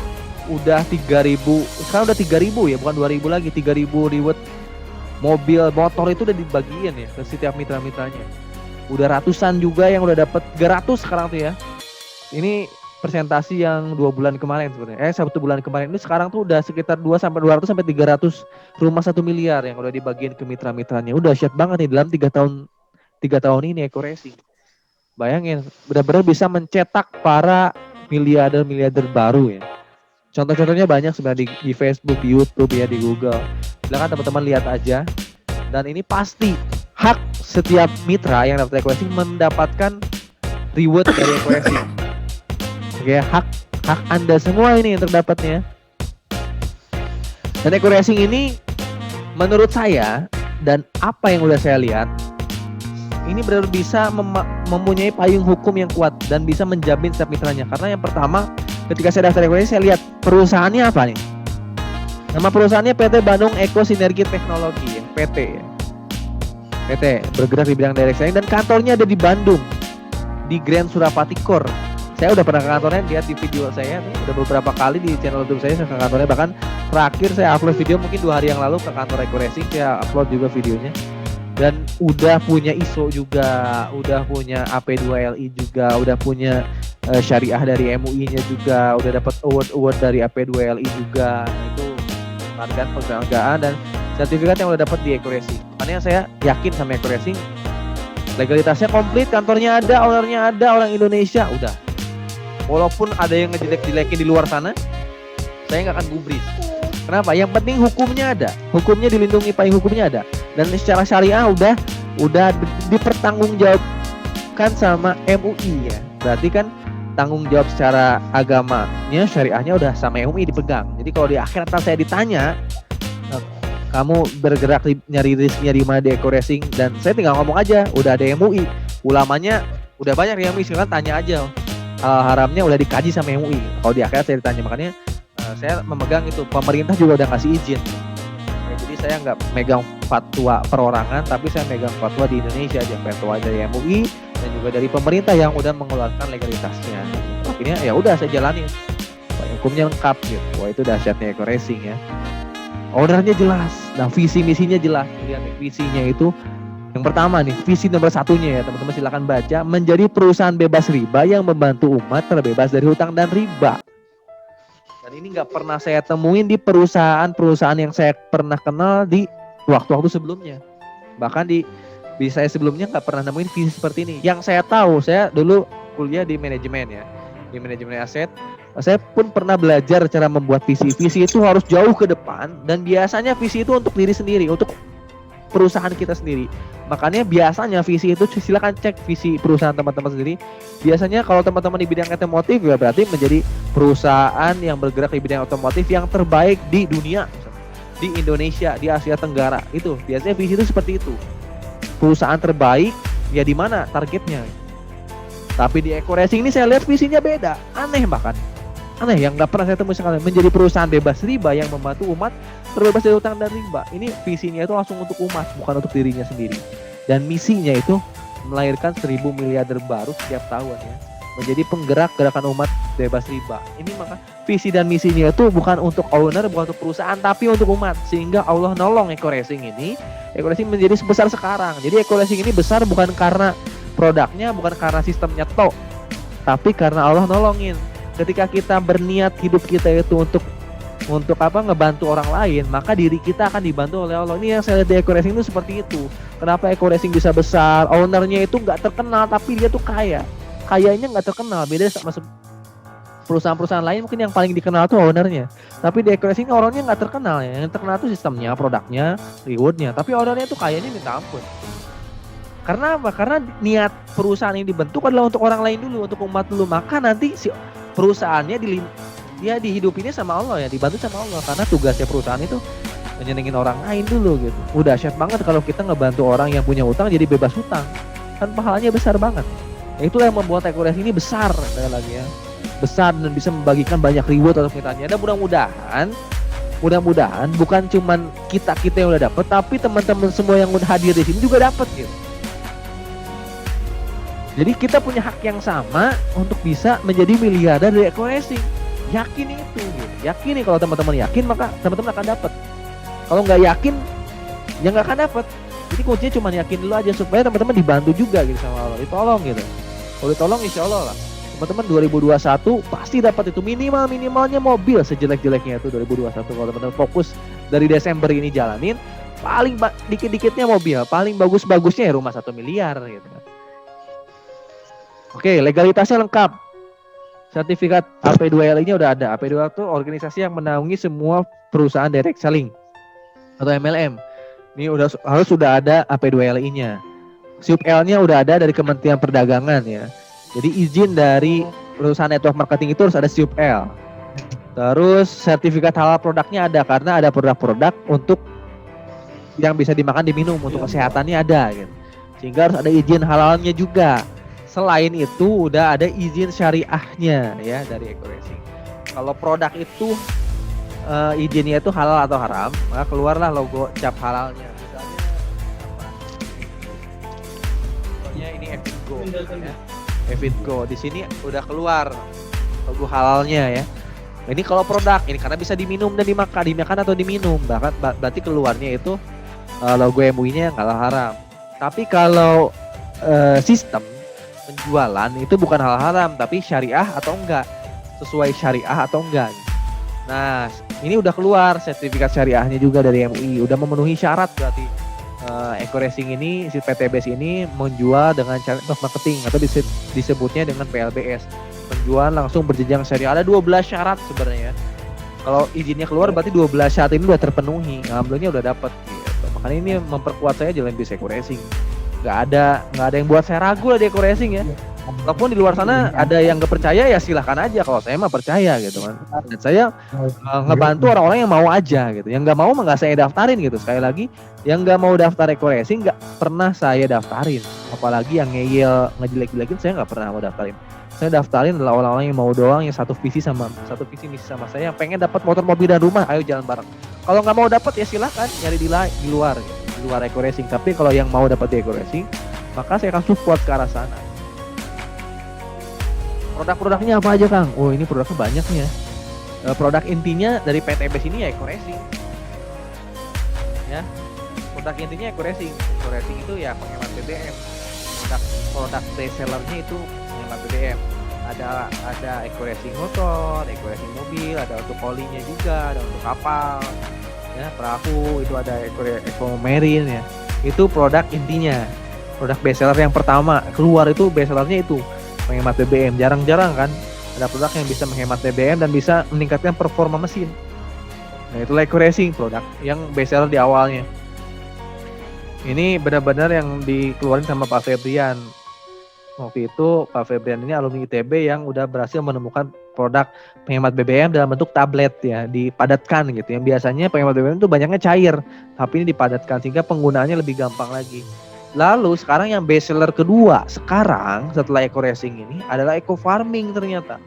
udah 3.000, sekarang udah 3.000 ya, bukan 2.000 lagi, 3.000 reward mobil, motor itu udah dibagiin ya ke setiap mitra-mitranya. Udah ratusan juga yang udah dapat 300 sekarang tuh ya. Ini presentasi yang 2 bulan kemarin sebenarnya. 1 bulan kemarin ini sekarang tuh udah sekitar 200 sampai 300 rumah 1 miliar yang udah dibagiin ke mitra-mitranya. Udah dahsyat banget nih dalam 3 tahun ini Eco Racing. Bayangin, benar-benar bisa mencetak para miliarder baru ya. Contoh-contohnya banyak sebenarnya di Facebook, di YouTube ya, di Google. Silakan teman-teman lihat aja. Dan ini pasti hak setiap mitra yang dapat Eco Racing mendapatkan reward dari Eco Racing. Ya, hak Anda semua ini yang terdapatnya. Dan Eco Racing ini menurut saya dan apa yang udah saya lihat, ini benar-benar bisa mempunyai payung hukum yang kuat dan bisa menjamin setiap mitranya. Karena yang pertama, ketika saya daftar Eco Racing, saya lihat perusahaannya apa nih. Nama perusahaannya PT Bandung Eko Sinergi Teknologi, PT ya. PT bergerak di bidang direct selling dan kantornya ada di Bandung, di Grand Surapati Core. Saya udah pernah ke kantornya, lihat di video saya nih, udah beberapa kali di channel YouTube saya ke kantornya. Bahkan terakhir saya upload video mungkin 2 hari yang lalu ke kantor Eco Racing, saya upload juga videonya. Dan udah punya ISO juga, udah punya AP2LI juga, udah punya syariah dari MUI-nya juga, udah dapat award dari AP2LI juga. Itu penghargaan dan sertifikat yang udah dapat di Eco Racing. Makanya saya yakin sama Eco Racing, legalitasnya komplit, kantornya ada, ownernya ada, orang Indonesia, udah. Walaupun ada yang ngejelek-jelekin di luar sana, saya nggak akan gubris. Kenapa? Yang penting hukumnya ada, hukumnya dilindungi, payung hukumnya ada, dan secara syariah udah dipertanggungjawabkan sama MUI ya. Berarti kan tanggung jawab secara agamanya, syariahnya udah sama MUI dipegang. Jadi kalau di akhirat saya ditanya, kamu bergerak nyari rizkinya di mana di Eco Racing, dan saya tinggal ngomong aja, udah ada MUI, ulamanya udah banyak yang MUI, sekarang tanya aja. Haramnya udah dikaji sama MUI. Kalau di akhirat saya ditanya, makanya saya memegang itu. Pemerintah juga udah kasih izin. Jadi saya nggak megang fatwa perorangan, tapi saya megang fatwa di Indonesia aja, fatwa dari MUI dan juga dari pemerintah yang udah mengeluarkan legalitasnya. Akhirnya ya udah saya jalanin. Hukumnya lengkap gitu. Wah, itu dahsyatnya Eco Racing ya. Ordernya jelas, nah visi misinya jelas. Lihat visinya itu. Yang pertama nih, visi nomor 1-nya ya teman-teman, silakan baca. Menjadi perusahaan bebas riba yang membantu umat terbebas dari hutang dan riba. Dan ini nggak pernah saya temuin di perusahaan-perusahaan yang saya pernah kenal di waktu-waktu sebelumnya. Bahkan di saya sebelumnya nggak pernah nemuin visi seperti ini. Yang saya tahu, saya dulu kuliah di manajemen ya, di manajemen aset. Saya pun pernah belajar cara membuat visi. Visi itu harus jauh ke depan, dan biasanya visi itu untuk diri sendiri, untuk perusahaan kita sendiri. Makanya biasanya visi itu, silakan cek visi perusahaan teman-teman sendiri. Biasanya kalau teman-teman di bidang otomotif ya berarti menjadi perusahaan yang bergerak di bidang otomotif yang terbaik di dunia, di Indonesia, di Asia Tenggara. Itu biasanya visi itu seperti itu. Perusahaan terbaik ya di mana targetnya. Tapi di Eco Racing ini saya lihat visinya beda, aneh bahkan. Aneh yang nggak pernah saya temui sekali. Menjadi perusahaan bebas riba yang membantu umat terbebas dari utang dan riba. Ini visinya itu langsung untuk umat, bukan untuk dirinya sendiri. Dan misinya itu melahirkan 1.000 miliarder baru setiap tahun ya. Menjadi penggerak gerakan umat bebas riba. Ini maka visi dan misinya itu bukan untuk owner, bukan untuk perusahaan, tapi untuk umat. Sehingga Allah nolong Eko Racing ini, Eko Racing menjadi sebesar sekarang. Jadi Eko Racing ini besar bukan karena produknya, bukan karena sistemnya tok, tapi karena Allah nolongin. Ketika kita berniat hidup kita itu untuk ngebantu orang lain, maka diri kita akan dibantu oleh Allah. Ini yang saya lihat di Eko Racing itu seperti itu. Kenapa Eko Racing bisa besar? Ownernya itu nggak terkenal, tapi dia tuh kaya. Kayanya nggak terkenal, beda sama perusahaan-perusahaan lain mungkin yang paling dikenal tuh ownernya. Tapi di Eko Racing orangnya nggak terkenal ya. Yang terkenal tuh sistemnya, produknya, rewardnya. Tapi ownernya tuh kayanya minta ampun. Karena apa? Karena niat perusahaan ini dibentuk adalah untuk orang lain dulu, untuk umat dulu. Maka nanti si perusahaannya dia dihidupinnya sama Allah ya, dibantu sama Allah. Karena tugasnya perusahaan itu menyenengin orang lain dulu gitu. Udah dahsyat banget kalau kita ngebantu orang yang punya utang jadi bebas hutang. Kan pahalanya besar banget. Ya, itulah yang membuat Eko Racing ini besar sekali lagi ya. Besar dan bisa membagikan banyak reward untuk kitanya. Dan mudah-mudahan bukan cuman kita yang udah dapet, tapi teman-teman semua yang udah hadir di sini juga dapet gitu. Jadi kita punya hak yang sama untuk bisa menjadi miliarder dari Eko Racing. Yakin itu gitu. Yakin nih, kalau teman-teman yakin maka teman-teman akan dapat. Kalau nggak yakin ya nggak akan dapat. Jadi kuncinya cuma yakin dulu aja supaya teman-teman dibantu juga gitu sama Allah. Ditolong gitu. Kalau ditolong insya Allah lah. Teman-teman 2021 pasti dapat itu, minimalnya mobil sejelek-jeleknya itu 2021. Kalau teman-teman fokus dari Desember ini jalanin, paling dikit-dikitnya mobil, paling bagus-bagusnya ya rumah 1 miliar gitu. Oke, legalitasnya lengkap. Sertifikat AP2LI-nya udah ada. AP2LI itu organisasi yang menaungi semua perusahaan direct selling atau MLM. Ini harus sudah ada AP2LI-nya. SUP-L-nya udah ada dari Kementerian Perdagangan ya. Jadi izin dari perusahaan network marketing itu harus ada SUP-L. Terus sertifikat halal produknya ada, karena ada produk-produk untuk yang bisa dimakan diminum, untuk kesehatannya ada gitu. Sehingga harus ada izin halalnya juga. Selain itu udah ada izin syariahnya ya dari Eko Racing. Kalau produk itu izinnya itu halal atau haram, maka keluarlah logo cap halalnya. Misalnya contohnya ini Evitgo ya. Evitgo di sini udah keluar logo halalnya ya. Ini kalau produk ini karena bisa diminum dan dimakan atau diminum, bahkan berarti keluarnya itu logo MUI-nya yang halal haram. Tapi kalau sistem penjualan itu bukan hal haram, tapi syariah atau enggak, sesuai syariah atau enggak. Nah, ini udah keluar sertifikat syariahnya juga dari MUI, udah memenuhi syarat berarti Eko Racing ini, si PTBS ini menjual dengan cara marketing atau disebutnya dengan PLBS, penjualan langsung berjenjang syariah. Ada 12 syarat sebenarnya. Kalau izinnya keluar berarti 12 syarat ini udah terpenuhi, alhamdulillah udah dapet gitu. Makanya ini memperkuat saya jalan bisnis Eko Racing. Nggak ada yang buat saya ragu lah di Eko Racing ya. Walaupun di luar sana ada yang nggak percaya ya silahkan aja. Kalau saya mah percaya gitu kan. Dan saya ngebantu orang-orang yang mau aja gitu. Yang nggak mau mah nggak saya daftarin gitu. Sekali lagi, yang nggak mau daftar Eko Racing nggak pernah saya daftarin. Apalagi yang ngeyel ngejelek-jelekin saya nggak pernah mau daftarin. Saya daftarin adalah orang-orang yang mau doang, yang satu visi misi sama saya, yang pengen dapat motor, mobil dan rumah. Ayo jalan bareng. Kalau nggak mau dapat ya silahkan nyari di luar. Gitu. Di luar Eko Racing. Tapi kalau yang mau dapat di Eko Racing, maka saya akan support ke arah sana. Produk-produknya apa aja Kang? Oh ini produknya banyak nih ya. Produk intinya dari PTBS ini ya Eko Racing. Ya, produk intinya Eko Racing. Eko Racing itu ya penghemat BBM. Produk best sellernya itu penghemat BBM. Ada Eko Racing motor, Eko Racing mobil, ada untuk kolinya juga, ada untuk kapal. Ya, perahu itu ada Eko Marine ya. Itu produk intinya. Produk bestseller yang pertama keluar itu bestsellernya itu menghemat BBM. Jarang-jarang kan ada produk yang bisa menghemat BBM dan bisa meningkatkan performa mesin. Nah, itulah Eko Racing, produk yang bestseller di awalnya. Ini benar-benar yang dikeluarin sama Pak Febrian. Waktu itu Pak Febrian ini alumni ITB yang udah berhasil menemukan produk penghemat BBM dalam bentuk tablet ya, dipadatkan gitu. Yang biasanya penghemat BBM itu banyaknya cair, tapi ini dipadatkan sehingga penggunaannya lebih gampang lagi. Lalu sekarang yang bestseller kedua sekarang setelah Eko Racing ini adalah Eko Farming ternyata.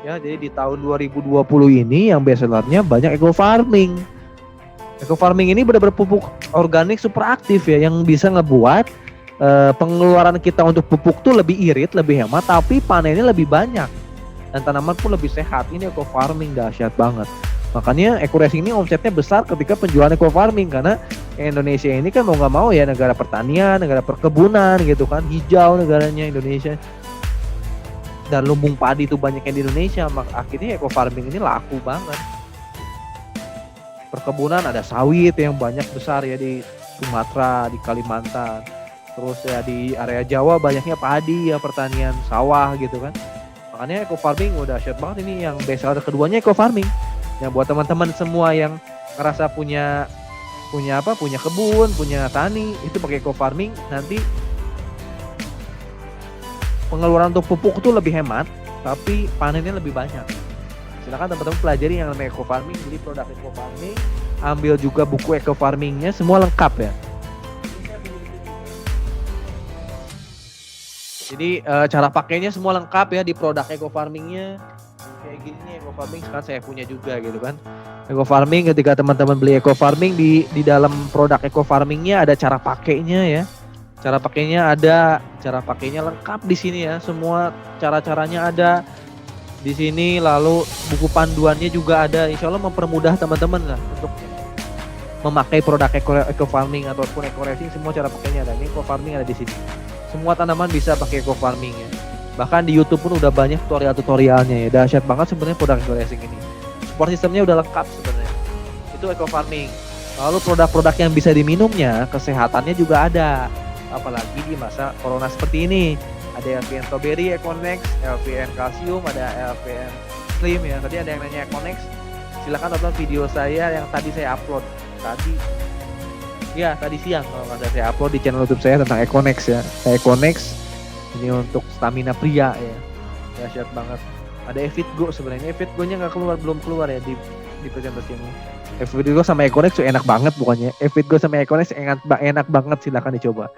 Ya, jadi di tahun 2020 ini yang bestsellernya banyak Eko Farming. Eko Farming ini benar-benar pupuk organik super aktif ya, yang bisa ngebuat pengeluaran kita untuk pupuk tuh lebih irit, lebih hemat, tapi panennya lebih banyak. dan tanaman pun lebih sehat. Ini eco farming dahsyat banget. Makanya eco racing ini omsetnya besar ketika penjualan eco farming, karena Indonesia ini kan mau nggak mau ya negara pertanian, negara perkebunan gitu kan, hijau negaranya Indonesia. Dan lumbung padi itu banyaknya di Indonesia, maka akhirnya eco farming ini laku banget. Perkebunan ada sawit yang banyak besar ya di Sumatera, di Kalimantan. Terus ya di area Jawa banyaknya padi ya, pertanian sawah gitu kan. Makanya eco farming udah dahsyat banget. Ini yang best seller keduanya eco farming. Ya buat teman-teman semua yang ngerasa punya kebun, punya tani, itu pakai eco farming, nanti pengeluaran untuk pupuk itu lebih hemat, tapi panennya lebih banyak. Silakan teman-teman pelajari yang namanya eco farming, beli produk eco farming, ambil juga buku eco farmingnya, semua lengkap ya. Jadi cara pakainya semua lengkap ya di produk eco farmingnya. Kayak gini nih eco farming sekarang saya punya juga gitu kan. Eco farming, ketika teman-teman beli eco farming, di dalam produk eco farmingnya ada cara pakainya ya. Cara pakainya ada, cara pakainya lengkap di sini ya. Semua cara-caranya ada di sini, lalu buku panduannya juga ada. Insya Allah mempermudah teman-teman lah untuk memakai produk eco farming ataupun eco racing. Semua cara pakainya ada. Ini eco farming ada di sini. Semua tanaman bisa pakai eco farming ya. Bahkan di YouTube pun udah banyak tutorialnya ya. Dahsyat banget sebenarnya produk eco racing ini. Support sistemnya udah lengkap sebenarnya. Itu eco farming. Lalu produk-produk yang bisa diminumnya, kesehatannya juga ada. Apalagi di masa corona seperti ini. Ada LVN Strawberry, Econex, LVN Calcium, ada LVN Slim ya. Tadi ada yang nanya Econex. Silakan tonton video saya yang tadi saya upload. Tadi siang kalau nggak salah saya upload di channel YouTube saya tentang Econex ya. Econex ini untuk stamina pria ya. Dahsyat banget. Ada Evitgo sebenarnya. Evitgo-nya belum keluar ya di presentasi ini. Evitgo sama Econex tuh enak banget pokoknya. Evitgo sama Econex enak banget, silakan dicoba.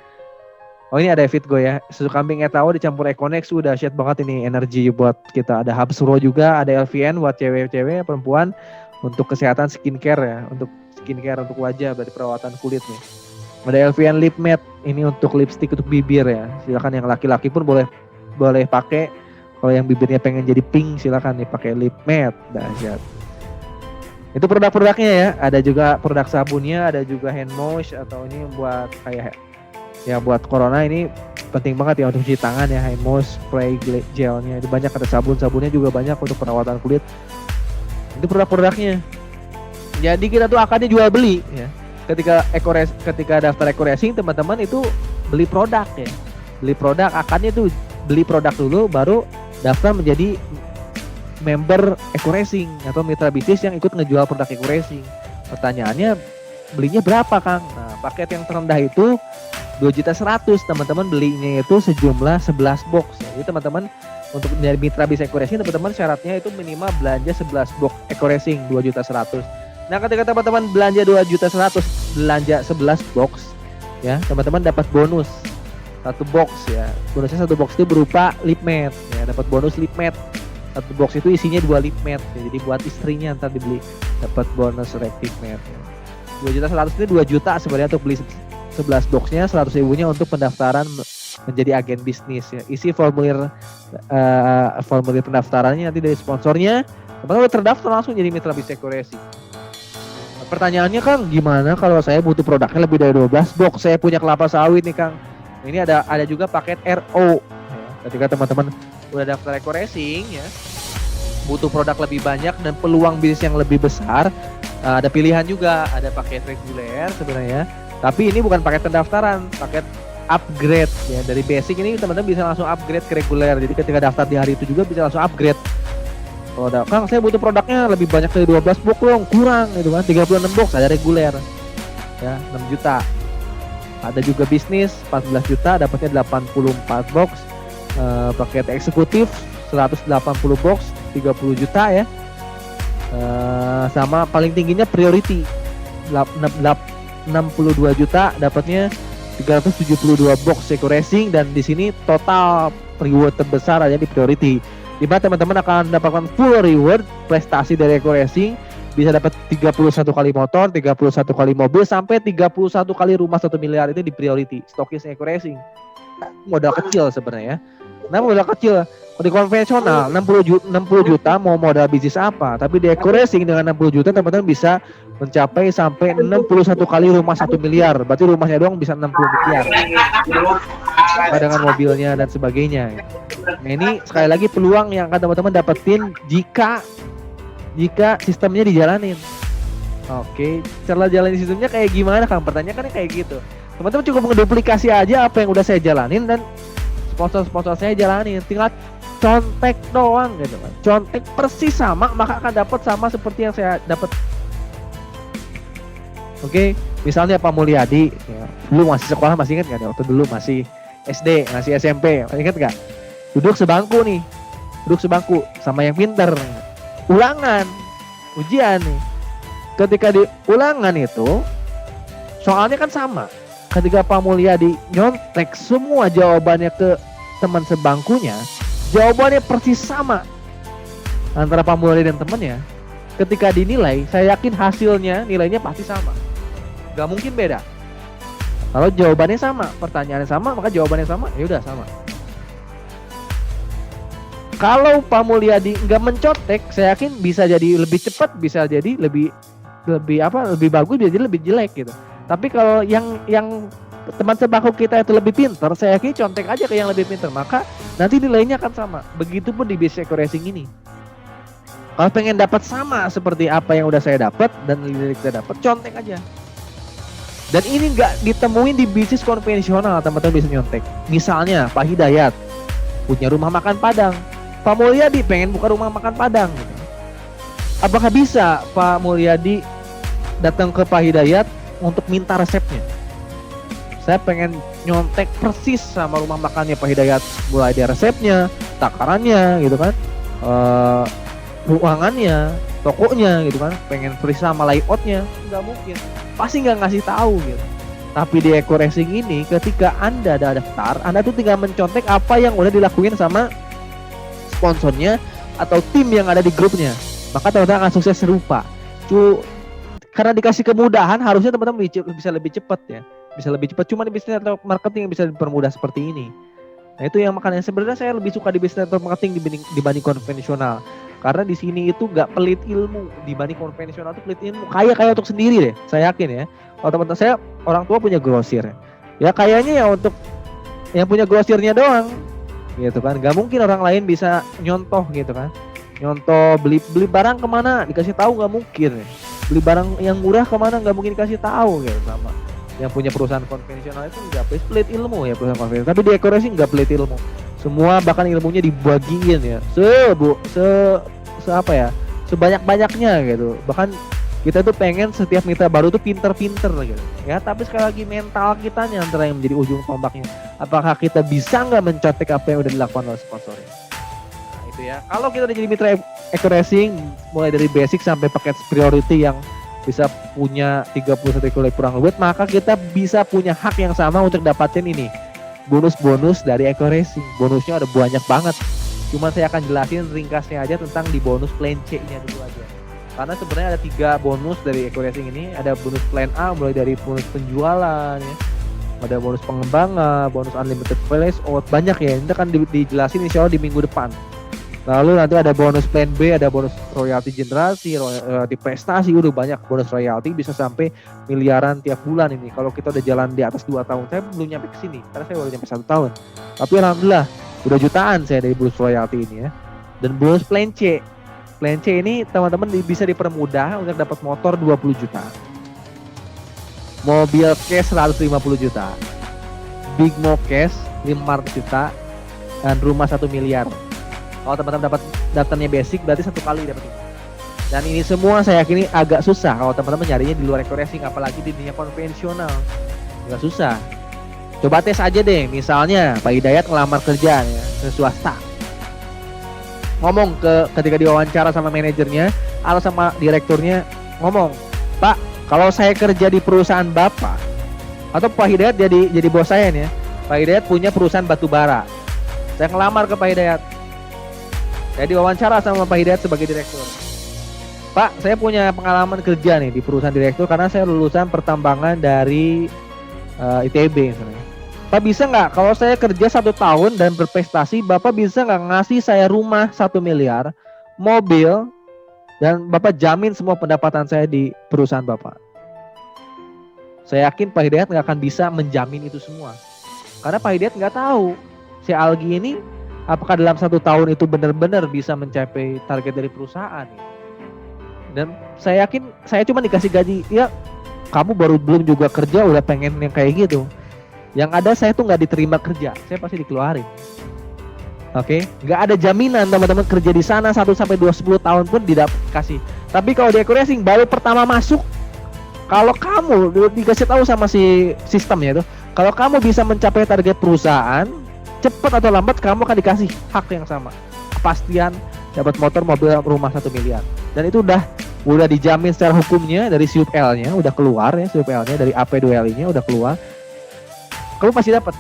Oh ini ada Evitgo ya. Susu kambing etao dicampur Econex udah dahsyat banget ini, energi buat kita. Ada Habsuro juga, ada LVN buat cewek-cewek, perempuan untuk kesehatan skincare ya, untuk skincare untuk wajah, berarti perawatan kulit nih. Ada LVN Lip Matte, ini untuk lipstick untuk bibir ya. Silakan yang laki-laki pun boleh pakai. Kalau yang bibirnya pengen jadi pink, silakan nih pakai Lip Matte, dahsyat. Itu produk-produknya ya. Ada juga produk sabunnya, ada juga hand wash atau ini buat kayak ya buat corona ini penting banget ya untuk cuci tangan ya, hand wash, spray gelnya. Itu banyak, ada sabunnya juga banyak untuk perawatan kulit. Itu produk-produknya. Jadi kita tuh akadnya jual beli ya. Ketika daftar eco racing, teman-teman itu beli produk ya. Beli produk, akadnya tuh beli produk dulu baru daftar menjadi member eco racing atau mitra bisnis yang ikut ngejual produk eco racing. Pertanyaannya, belinya berapa Kang? Nah, paket yang terendah itu 2.100.000, teman-teman belinya itu sejumlah 11 box. Jadi teman-teman untuk menjadi mitra bisnis eco racing, teman-teman syaratnya itu minimal belanja 11 box eco racing 2.100.000. Nah, ketika teman-teman belanja 2.100.000, belanja 11 box ya, teman-teman dapat bonus 1 box ya. Bonusnya 1 box itu berupa lip matte ya, dapat bonus lip matte. 1 box itu isinya 2 lip matte ya. Jadi buat istrinya ntar dibeli dapat bonus reactive matte ya. 2.100.000 ini 2 juta sebenarnya untuk beli 11 boxnya, 100.000-nya untuk pendaftaran menjadi agen bisnis ya. Isi formulir pendaftarannya nanti dari sponsornya. Teman-teman udah terdaftar langsung jadi mitra bisnis eco racing. Pertanyaannya Kang, gimana kalau saya butuh produknya lebih dari 12 box? Saya punya kelapa sawit nih Kang. Ini ada juga paket RO. Ya, ketika teman-teman udah daftar eco racing ya, butuh produk lebih banyak dan peluang bisnis yang lebih besar, ada pilihan juga, ada paket reguler sebenarnya. Tapi ini bukan paket pendaftaran, paket upgrade ya. Dari basic ini teman-teman bisa langsung upgrade ke reguler. Jadi ketika daftar di hari itu juga bisa langsung upgrade. Kalau ada, Kang saya butuh produknya lebih banyak dari 12 box dong, kurang gitu kan, 36 box ada reguler ya, 6 juta. Ada juga bisnis 14 juta, dapatnya 84 box. Paket eksekutif 180 box 30 juta ya. Sama paling tingginya priority 62 juta, dapatnya 372 box eco racing. Dan di sini total reward terbesar ada di priority, di mana teman-teman akan mendapatkan full reward prestasi dari eco racing. Bisa dapat 31 kali motor, 31 kali mobil, sampai 31 kali rumah 1 miliar itu di priority stokis eco racing. Modal kecil sebenarnya ya. Nah, modal kecil. Kalau di konvensional 60 juta mau modal bisnis apa? Tapi di eco racing dengan 60 juta teman-teman bisa mencapai sampai 61 kali rumah 1 miliar. Berarti rumahnya doang bisa 60 miliar. Dengan mobilnya dan sebagainya. Nah, ini sekali lagi peluang yang akan teman-teman dapetin jika sistemnya dijalanin. Oke, cara jalanin sistemnya kayak gimana, Kang? Pertanyaannya kayak gitu. Teman-teman cukup ngeduplikasi aja apa yang udah saya jalanin dan sponsor-sponsor saya jalanin. Tinggal contek doang gitu kan. Contek persis sama, maka akan dapat sama seperti yang saya dapat. Oke, misalnya Pak Mulyadi, ya, dulu masih sekolah, masih ingat nggak? Waktu dulu masih SD, masih SMP, masih ingat nggak? Duduk sebangku sama yang pinter, ulangan, ujian nih. Ketika di ulangan itu, soalnya kan sama. Ketika Pak Mulyadi nyontek semua jawabannya ke teman sebangkunya, jawabannya persis sama antara Pak Mulyadi dan temannya. Ketika dinilai, saya yakin nilainya pasti sama. Gak mungkin beda. Kalau jawabannya sama, pertanyaannya sama, maka jawabannya sama, ya udah sama. Kalau Pak Mulyadi nggak mencontek, saya yakin bisa jadi lebih cepat, bisa jadi lebih bagus, bisa jadi lebih jelek gitu. Tapi kalau yang teman sebangku kita itu lebih pintar, saya yakin contek aja ke yang lebih pintar, maka nanti nilainya akan sama. Begitupun di bisnis eco racing ini. Kalau pengen dapat sama seperti apa yang udah saya dapat dan nilai kita dapat, contek aja. Dan ini nggak ditemuin di bisnis konvensional, teman-teman bisa nyontek. Misalnya Pak Hidayat punya rumah makan Padang, Pak Mulyadi pengen buka rumah makan Padang. Apakah bisa Pak Mulyadi datang ke Pak Hidayat untuk minta resepnya? Saya pengen nyontek persis sama rumah makannya Pak Hidayat, mulai dari resepnya, takarannya gitu kan, ruangannya, tokonya gitu kan, pengen persis sama layoutnya. Nggak mungkin, pasti nggak ngasih tahu gitu. Tapi di eco racing ini, ketika Anda ada daftar, Anda tuh tinggal mencontek apa yang udah dilakuin sama sponsornya atau tim yang ada di grupnya, maka teman-teman akan sukses serupa. Karena dikasih kemudahan, harusnya teman-teman bisa lebih cepat ya. Bisa lebih cepat, cuma di bisnis network marketing yang bisa dipermudah seperti ini. Nah, itu yang makanya sebenarnya saya lebih suka di bisnis network marketing dibanding konvensional. Karena di sini itu nggak pelit ilmu, dibanding konvensional itu pelit ilmu. Kaya untuk sendiri deh, saya yakin ya. Kalau teman-teman saya orang tua punya grosir, ya kayaknya ya untuk yang punya grosirnya doang, gitu kan. Gak mungkin orang lain bisa nyontoh gitu kan. Nyontoh beli barang kemana dikasih tahu, nggak mungkin. Beli barang yang murah kemana nggak mungkin dikasih tahu gitu. Sama yang punya perusahaan konvensional itu nggak pelit ilmu ya perusahaan konvensional. Tapi di eco racing nggak pelit ilmu. Semua bahkan ilmunya dibagiin ya. Sebanyak-banyaknya gitu. Bahkan kita tuh pengen setiap mitra baru tuh pinter-pinter gitu. Ya, tapi sekali lagi mental kitanya antara yang menjadi ujung tombaknya. Apakah kita bisa nggak mencontek apa yang udah dilakukan oleh sponsornya? Nah, itu ya. Kalau kita udah jadi mitra eco racing, mulai dari basic sampai paket priority yang bisa punya 31 ekor kurang lebih, maka kita bisa punya hak yang sama untuk dapatin ini bonus-bonus dari eco racing. Bonusnya ada banyak banget, cuma saya akan jelasin ringkasnya aja tentang di bonus plan C nya dulu aja. Karena sebenarnya ada 3 bonus dari eco racing ini. Ada bonus plan A mulai dari bonus penjualan ya, ada bonus pengembangan, bonus unlimited flash out, banyak ya. Ini akan dijelasin insya Allah di minggu depan. Lalu nanti ada bonus plan B, ada bonus royalti generasi, royalti prestasi, udah banyak bonus royalti bisa sampai miliaran tiap bulan ini. Kalau kita udah jalan di atas 2 tahun, saya belum nyampe ke sini karena saya baru nyampe 1 tahun. Tapi alhamdulillah udah jutaan saya dari bonus royalti ini ya. Dan bonus plan C. Plan C ini teman-teman bisa dipermudah untuk dapat motor 20 juta. Mobil cash 150 juta. Big Mo cash 500 juta dan rumah 1 miliar. Kalau teman-teman dapat daftarnya basic berarti 1 kali dapat ini. Dan ini semua saya yakin agak susah kalau teman-teman nyarinya di luar eco racing, apalagi di dunia konvensional. Agak susah. Coba tes aja deh, misalnya Pak Hidayat ngelamar kerja ya, ke swasta. Ngomong ketika diwawancara sama manajernya atau sama direkturnya, ngomong, "Pak, kalau saya kerja di perusahaan Bapak," atau Pak Hidayat jadi bos saya nih ya. Pak Hidayat punya perusahaan batu bara. Saya ngelamar ke Pak Hidayat. Saya diwawancara sama Pak Hidayat sebagai direktur. "Pak, saya punya pengalaman kerja nih di perusahaan direktur karena saya lulusan pertambangan dari ITB misalnya. Bapak bisa nggak kalau saya kerja 1 tahun dan berprestasi, Bapak bisa nggak ngasih saya rumah 1 miliar, mobil, dan Bapak jamin semua pendapatan saya di perusahaan Bapak? Saya yakin Pak Hidayat nggak akan bisa menjamin itu semua. Karena Pak Hidayat nggak tahu si Algi ini apakah dalam 1 tahun itu benar-benar bisa mencapai target dari perusahaan. Dan saya yakin saya cuma dikasih gaji, ya kamu belum juga kerja udah pengen yang kayak gitu. Yang ada saya tuh nggak diterima kerja, saya pasti dikeluarin. Oke, nggak ada jaminan teman-teman kerja di sana 1 sampai 10 tahun pun tidak kasih. Tapi kalau di Eco Racing baru pertama masuk, kalau kamu dikasih tahu sama si sistemnya itu, kalau kamu bisa mencapai target perusahaan, cepat atau lambat kamu akan dikasih hak yang sama, kepastian dapat motor, mobil, rumah 1 miliar. Dan itu udah dijamin secara hukumnya dari SUP-L-nya udah keluar ya, SUP-L-nya dari AP2LI-nya udah keluar. Kamu pasti dapat.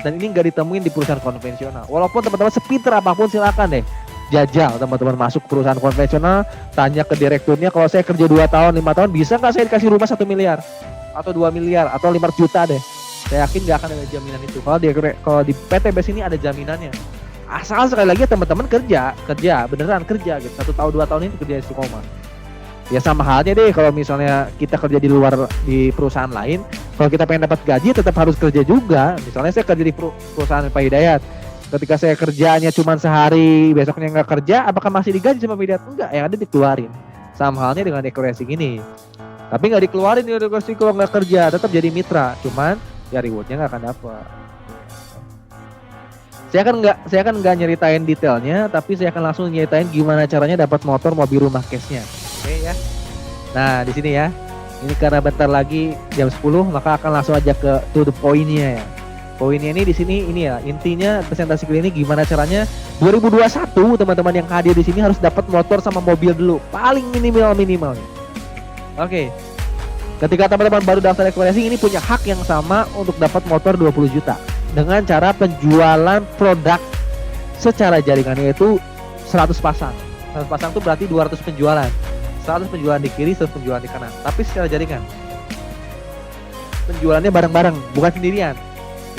Dan ini nggak ditemuin di perusahaan konvensional. Walaupun teman-teman sepinter apapun silakan deh jajal teman-teman masuk perusahaan konvensional, tanya ke direkturnya, kalau saya kerja 2 tahun, 5 tahun, bisa nggak saya dikasih rumah 1 miliar atau 2 miliar atau 5 juta deh. Saya yakin nggak akan ada jaminan itu. Kalau di PT BES ini ada jaminannya. Asal sekali lagi teman-teman kerja beneran kerja gitu. 1 tahun 2 tahun ini kerja istiqomah. Ya sama halnya deh kalau misalnya kita kerja di luar di perusahaan lain, kalau kita pengen dapat gaji tetap harus kerja juga. Misalnya saya kerja di perusahaan Pak Hidayat, ketika saya kerjanya cuma sehari, besoknya nggak kerja, apakah masih digaji sama Pak Hidayat? Enggak, yang ada dikeluarin. Sama halnya dengan Eco Racing ini. Tapi nggak dikeluarin di Eco Racing kalau nggak kerja, tetap jadi mitra. Cuman ya rewardnya nggak akan dapat. Saya akan nggak nyeritain detailnya, tapi saya akan langsung nyeritain gimana caranya dapat motor, mobil, rumah cashnya. Oke ya. Nah di sini ya. Ini karena bentar lagi jam 10, maka akan langsung aja ke to the point-nya ya. Poinnya ini di sini ini ya, intinya presentasi kali ini gimana caranya 2021 teman-teman yang hadir di sini harus dapat motor sama mobil dulu, paling minimal nih. Oke. Ketika teman-teman baru daftar Eco Racing ini punya hak yang sama untuk dapat motor 20 juta dengan cara penjualan produk secara jaringannya itu 100 pasang. 100 pasang itu berarti 200 penjualan. 100 penjualan di kiri, 100 penjualan di kanan. Tapi secara jaringan. Penjualannya bareng-bareng, bukan sendirian.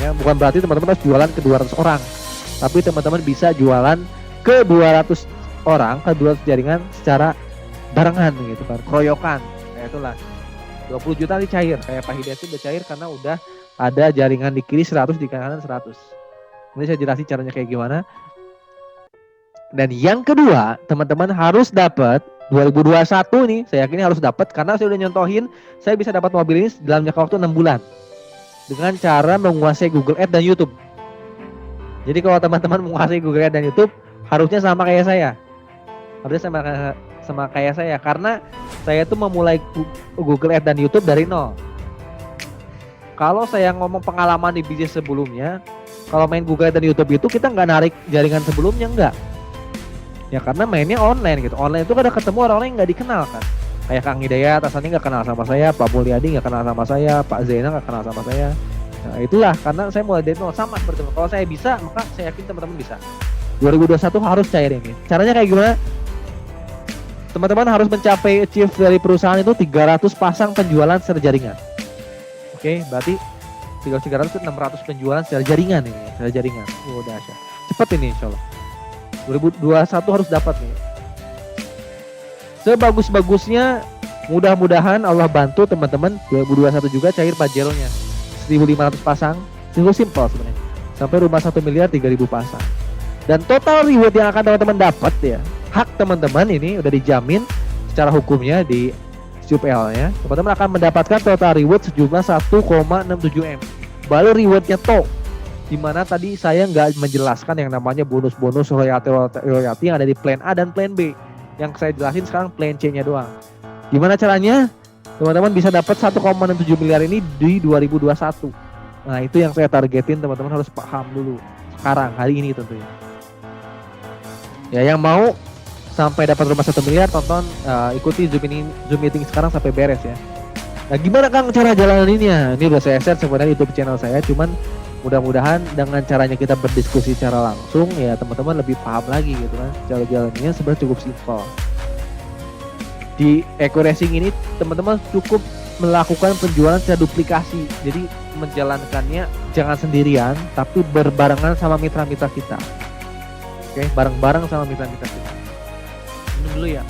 Ya, bukan berarti teman-teman harus jualan ke 200 orang. Tapi teman-teman bisa jualan ke 200 orang, ke 200 jaringan secara barengan gitu kan, keroyokan. Kayak itulah. 20 juta ini cair, kayak Pak Hidayat itu udah cair karena udah ada jaringan di kiri 100, di kanan 100. Ini saya jelasin caranya kayak gimana. Dan yang kedua, teman-teman harus dapat 2021 nih, saya yakin harus dapat karena saya udah nyontohin, saya bisa dapat mobil ini dalam jangka waktu 6 bulan dengan cara menguasai Google Ads dan YouTube. Jadi kalau teman-teman menguasai Google Ads dan YouTube, harusnya sama kayak saya. Harusnya sama kayak saya karena saya tuh memulai Google Ads dan YouTube dari nol. Kalau saya ngomong pengalaman di bisnis sebelumnya, kalau main Google Ads dan YouTube itu kita nggak narik jaringan sebelumnya, enggak. Ya karena mainnya online gitu. Online itu kadang ketemu orang-orang yang nggak dikenal kan. Kayak Kang Hidayat, asalnya nggak kenal sama saya, Pak Mulyadi nggak kenal sama saya, Pak Zainal nggak kenal sama saya. Nah itulah karena saya mulai dari nol sama seperti itu. Kalau saya bisa, maka saya yakin teman-teman bisa. 2021 harus cair ini. Caranya kayak gimana? Teman-teman harus mencapai achieve dari perusahaan itu 300 pasang penjualan secara jaringan. Oke, berarti 300 itu 600 penjualan secara jaringan ini, secara jaringan. Oh, dahsyat. Cepat ini insyaallah. 2021 harus dapat nih. Sebagus-bagusnya, mudah-mudahan Allah bantu teman-teman 2021 juga cair pajeronya 1.500 pasang, simple sebenarnya. Sampai rumah 1 miliar 3.000 pasang. Dan total reward yang akan teman-teman dapat ya, hak teman-teman ini udah dijamin secara hukumnya di SUP-L-nya. Teman-teman akan mendapatkan total reward sejumlah 1,67 M. Baru rewardnya dimana tadi saya nggak menjelaskan yang namanya bonus-bonus royalti yang ada di plan A dan plan B. Yang saya jelasin sekarang plan C-nya doang. Gimana caranya? Teman-teman bisa dapat 1,67 miliar ini di 2021. Nah itu yang saya targetin, teman-teman harus paham dulu. Sekarang, hari ini tentunya. Ya yang mau sampai dapat rumah 1 miliar, tonton ikuti Zoom meeting sekarang sampai beres ya. Nah gimana Kang cara jalaninnya? Ini udah saya share sebenarnya YouTube channel saya, cuman mudah-mudahan dengan caranya kita berdiskusi secara langsung ya teman-teman lebih paham lagi gitu kan. Cara jalannya sebenarnya cukup simpel. Di Eco Racing ini teman-teman cukup melakukan penjualan secara duplikasi. Jadi menjalankannya jangan sendirian, tapi berbarengan sama mitra-mitra kita. Oke, bareng-bareng sama mitra-mitra kita. Minum dulu ya.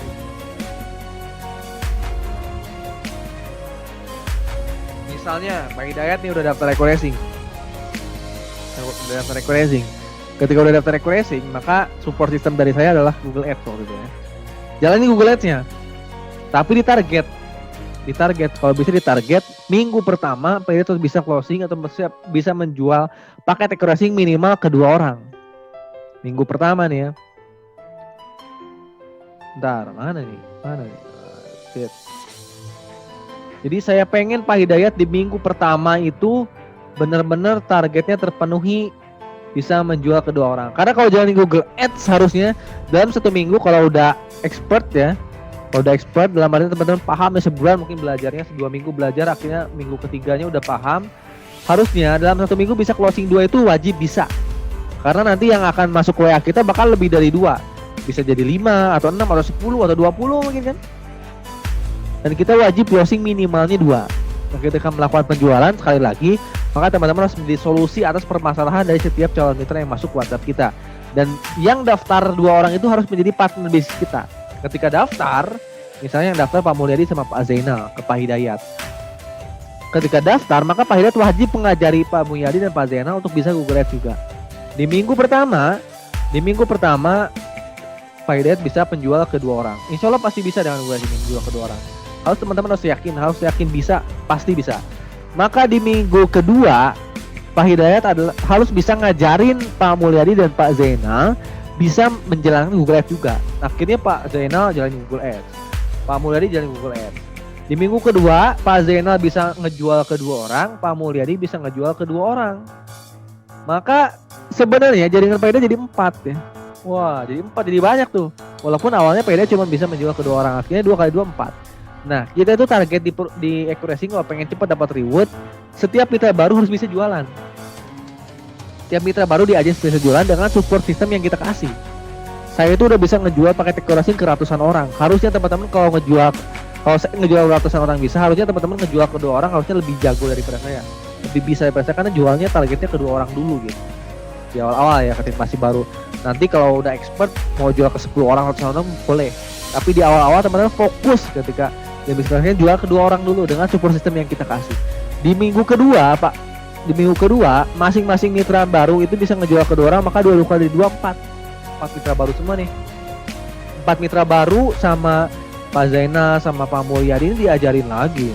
Misalnya Pak Hidayat nih udah daftar Eco-Racing. Udah daftar Eco-Racing. Ketika udah daftar Eco-Racing, maka support system dari saya adalah Google Ads waktu itu ya. Jalani Google Ads-nya. Tapi ditarget, kalau bisa ditarget minggu pertama Pak Hidayat bisa closing atau bisa menjual paket Eco-Racing minimal ke 2 orang. Minggu pertama nih ya. Bentar, mana nih? Shit. Jadi saya pengen Pak Hidayat di minggu pertama itu benar-benar targetnya terpenuhi, bisa menjual ke 2 orang. Karena kalau jalan Google Ads harusnya dalam 1 minggu kalau udah expert ya, kalau udah expert dalam arti teman-teman paham ya, sebulan mungkin belajarnya, 2 minggu belajar, akhirnya minggu ketiganya udah paham, harusnya dalam 1 minggu bisa closing 2 itu wajib bisa. Karena nanti yang akan masuk WA kita bakal lebih dari 2, bisa jadi 5 atau 6 atau 10 atau 20 mungkin kan. Dan kita wajib closing minimalnya 2. Nah, ketika melakukan penjualan sekali lagi, maka teman-teman harus menjadi solusi atas permasalahan dari setiap calon mitra yang masuk WhatsApp kita. Dan yang daftar 2 orang itu harus menjadi partner bisnis kita. Ketika daftar, misalnya yang daftar Pak Mulyadi sama Pak Zainal ke Pak Hidayat. Ketika daftar, maka Pak Hidayat wajib mengajari Pak Mulyadi dan Pak Zainal untuk bisa Google Ads juga. Di minggu pertama Pak Hidayat bisa penjual ke 2 orang. Insya Allah pasti bisa dengan Google Ads ini menjual ke 2 orang. Teman-teman harus yakin bisa, pasti bisa. Maka di minggu kedua Pak Hidayat harus bisa ngajarin Pak Mulyadi dan Pak Zainal bisa menjalankan Google Ads juga. Akhirnya Pak Zainal jalanin Google Ads, Pak Mulyadi jalanin Google Ads. Di minggu kedua Pak Zainal bisa ngejual ke 2 orang, Pak Mulyadi bisa ngejual ke 2 orang. Maka sebenarnya jaringan Pak Hidayat jadi 4 ya. Wah, jadi 4, jadi banyak tuh. Walaupun awalnya Pak Hidayat cuma bisa menjual ke 2 orang, akhirnya 2 kali 2 4. Nah, kita itu target di Eco-Racing kalau pengen cepat dapat reward, setiap mitra baru harus bisa jualan. Setiap mitra baru diajak bisa jualan dengan support system yang kita kasih. Saya itu udah bisa ngejual paket Eco-Racing ke ratusan orang. Harusnya teman-teman kalau saya ngejual ratusan orang bisa, harusnya teman-teman ngejual ke 2 orang harusnya lebih jago daripada saya. Lebih bisa daripada saya karena jualnya targetnya ke 2 orang dulu gitu. Di awal-awal ya ketika masih baru. Nanti kalau udah expert mau jual ke 10 orang, ratusan orang boleh. Tapi di awal-awal teman-teman fokus ketika dan misalnya jual ke 2 orang dulu dengan support system yang kita kasih. Di minggu kedua masing-masing mitra baru itu bisa ngejual ke 2 orang, maka 2 kali 2 4 mitra baru semua nih. 4 mitra baru sama Pak Zainal sama Pak Mulyadi ini diajarin lagi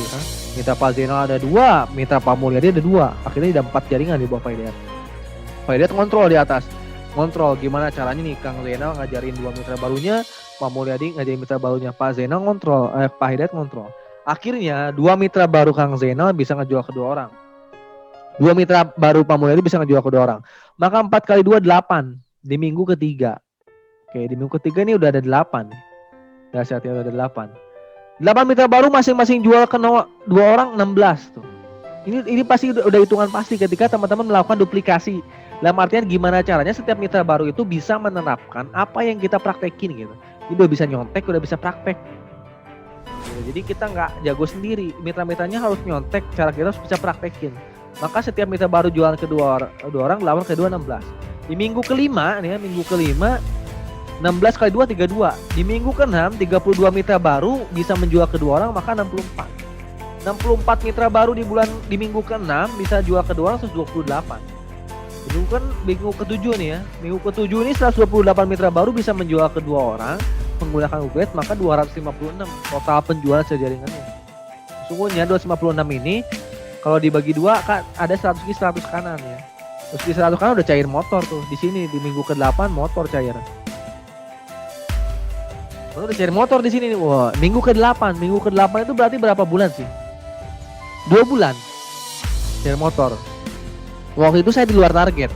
kan. Mitra Pak Zainal ada 2, mitra Pak Mulyadi ada 2. Akhirnya ada 4 jaringan di bawah Pak Hidayat. Pak Hidayat kontrol di atas. Kontrol gimana caranya nih Kang Zainal ngajarin 2 mitra barunya, Pak Mulyadi ngajarin mitra barunya, Pak Zainal kontrol, Pak Hidayat kontrol. Akhirnya 2 mitra baru Kang Zainal bisa ngejual ke 2 orang. 2 mitra baru Pak Mulyadi bisa ngejual ke 2 orang. Maka 4 kali 2 8 di minggu ketiga. Oke, di minggu ketiga ini udah ada 8. Dahsyatnya udah ada 8. 8 mitra baru masing-masing jual ke 2 orang 16 tuh. Ini pasti udah hitungan pasti ketika teman-teman melakukan duplikasi. Dalam artian gimana caranya setiap mitra baru itu bisa menerapkan apa yang kita praktekin gitu. Ini udah bisa nyontek, udah bisa praktek. Jadi kita nggak jago sendiri, mitra-mitranya harus nyontek, cara kita harus bisa praktekin. Maka setiap mitra baru jualan ke 2 orang, lawan kedua 16. Di minggu kelima nih ya, 16 kali 2 32. Di minggu ke-6 32 mitra baru bisa menjual ke 2 orang, maka 64. 64 mitra baru di minggu ke-6 bisa jual ke 2 orang 128. Minggu ke-7 nih ya. Minggu ke-7 ini 128 mitra baru bisa menjual ke 2 orang menggunakan Google Ads, maka 256 total penjualan sejaringannya. Sesungguhnya 256 ini kalau dibagi 2 kan ada 100 kiri 100 kanan ya. Terus di 100 kanan udah cair motor tuh. Di sini di minggu ke-8 motor cair. Udah cair motor di sini nih. Wah, minggu ke-8 itu berarti berapa bulan sih? 2 bulan. Cair motor. Waktu itu saya di luar target.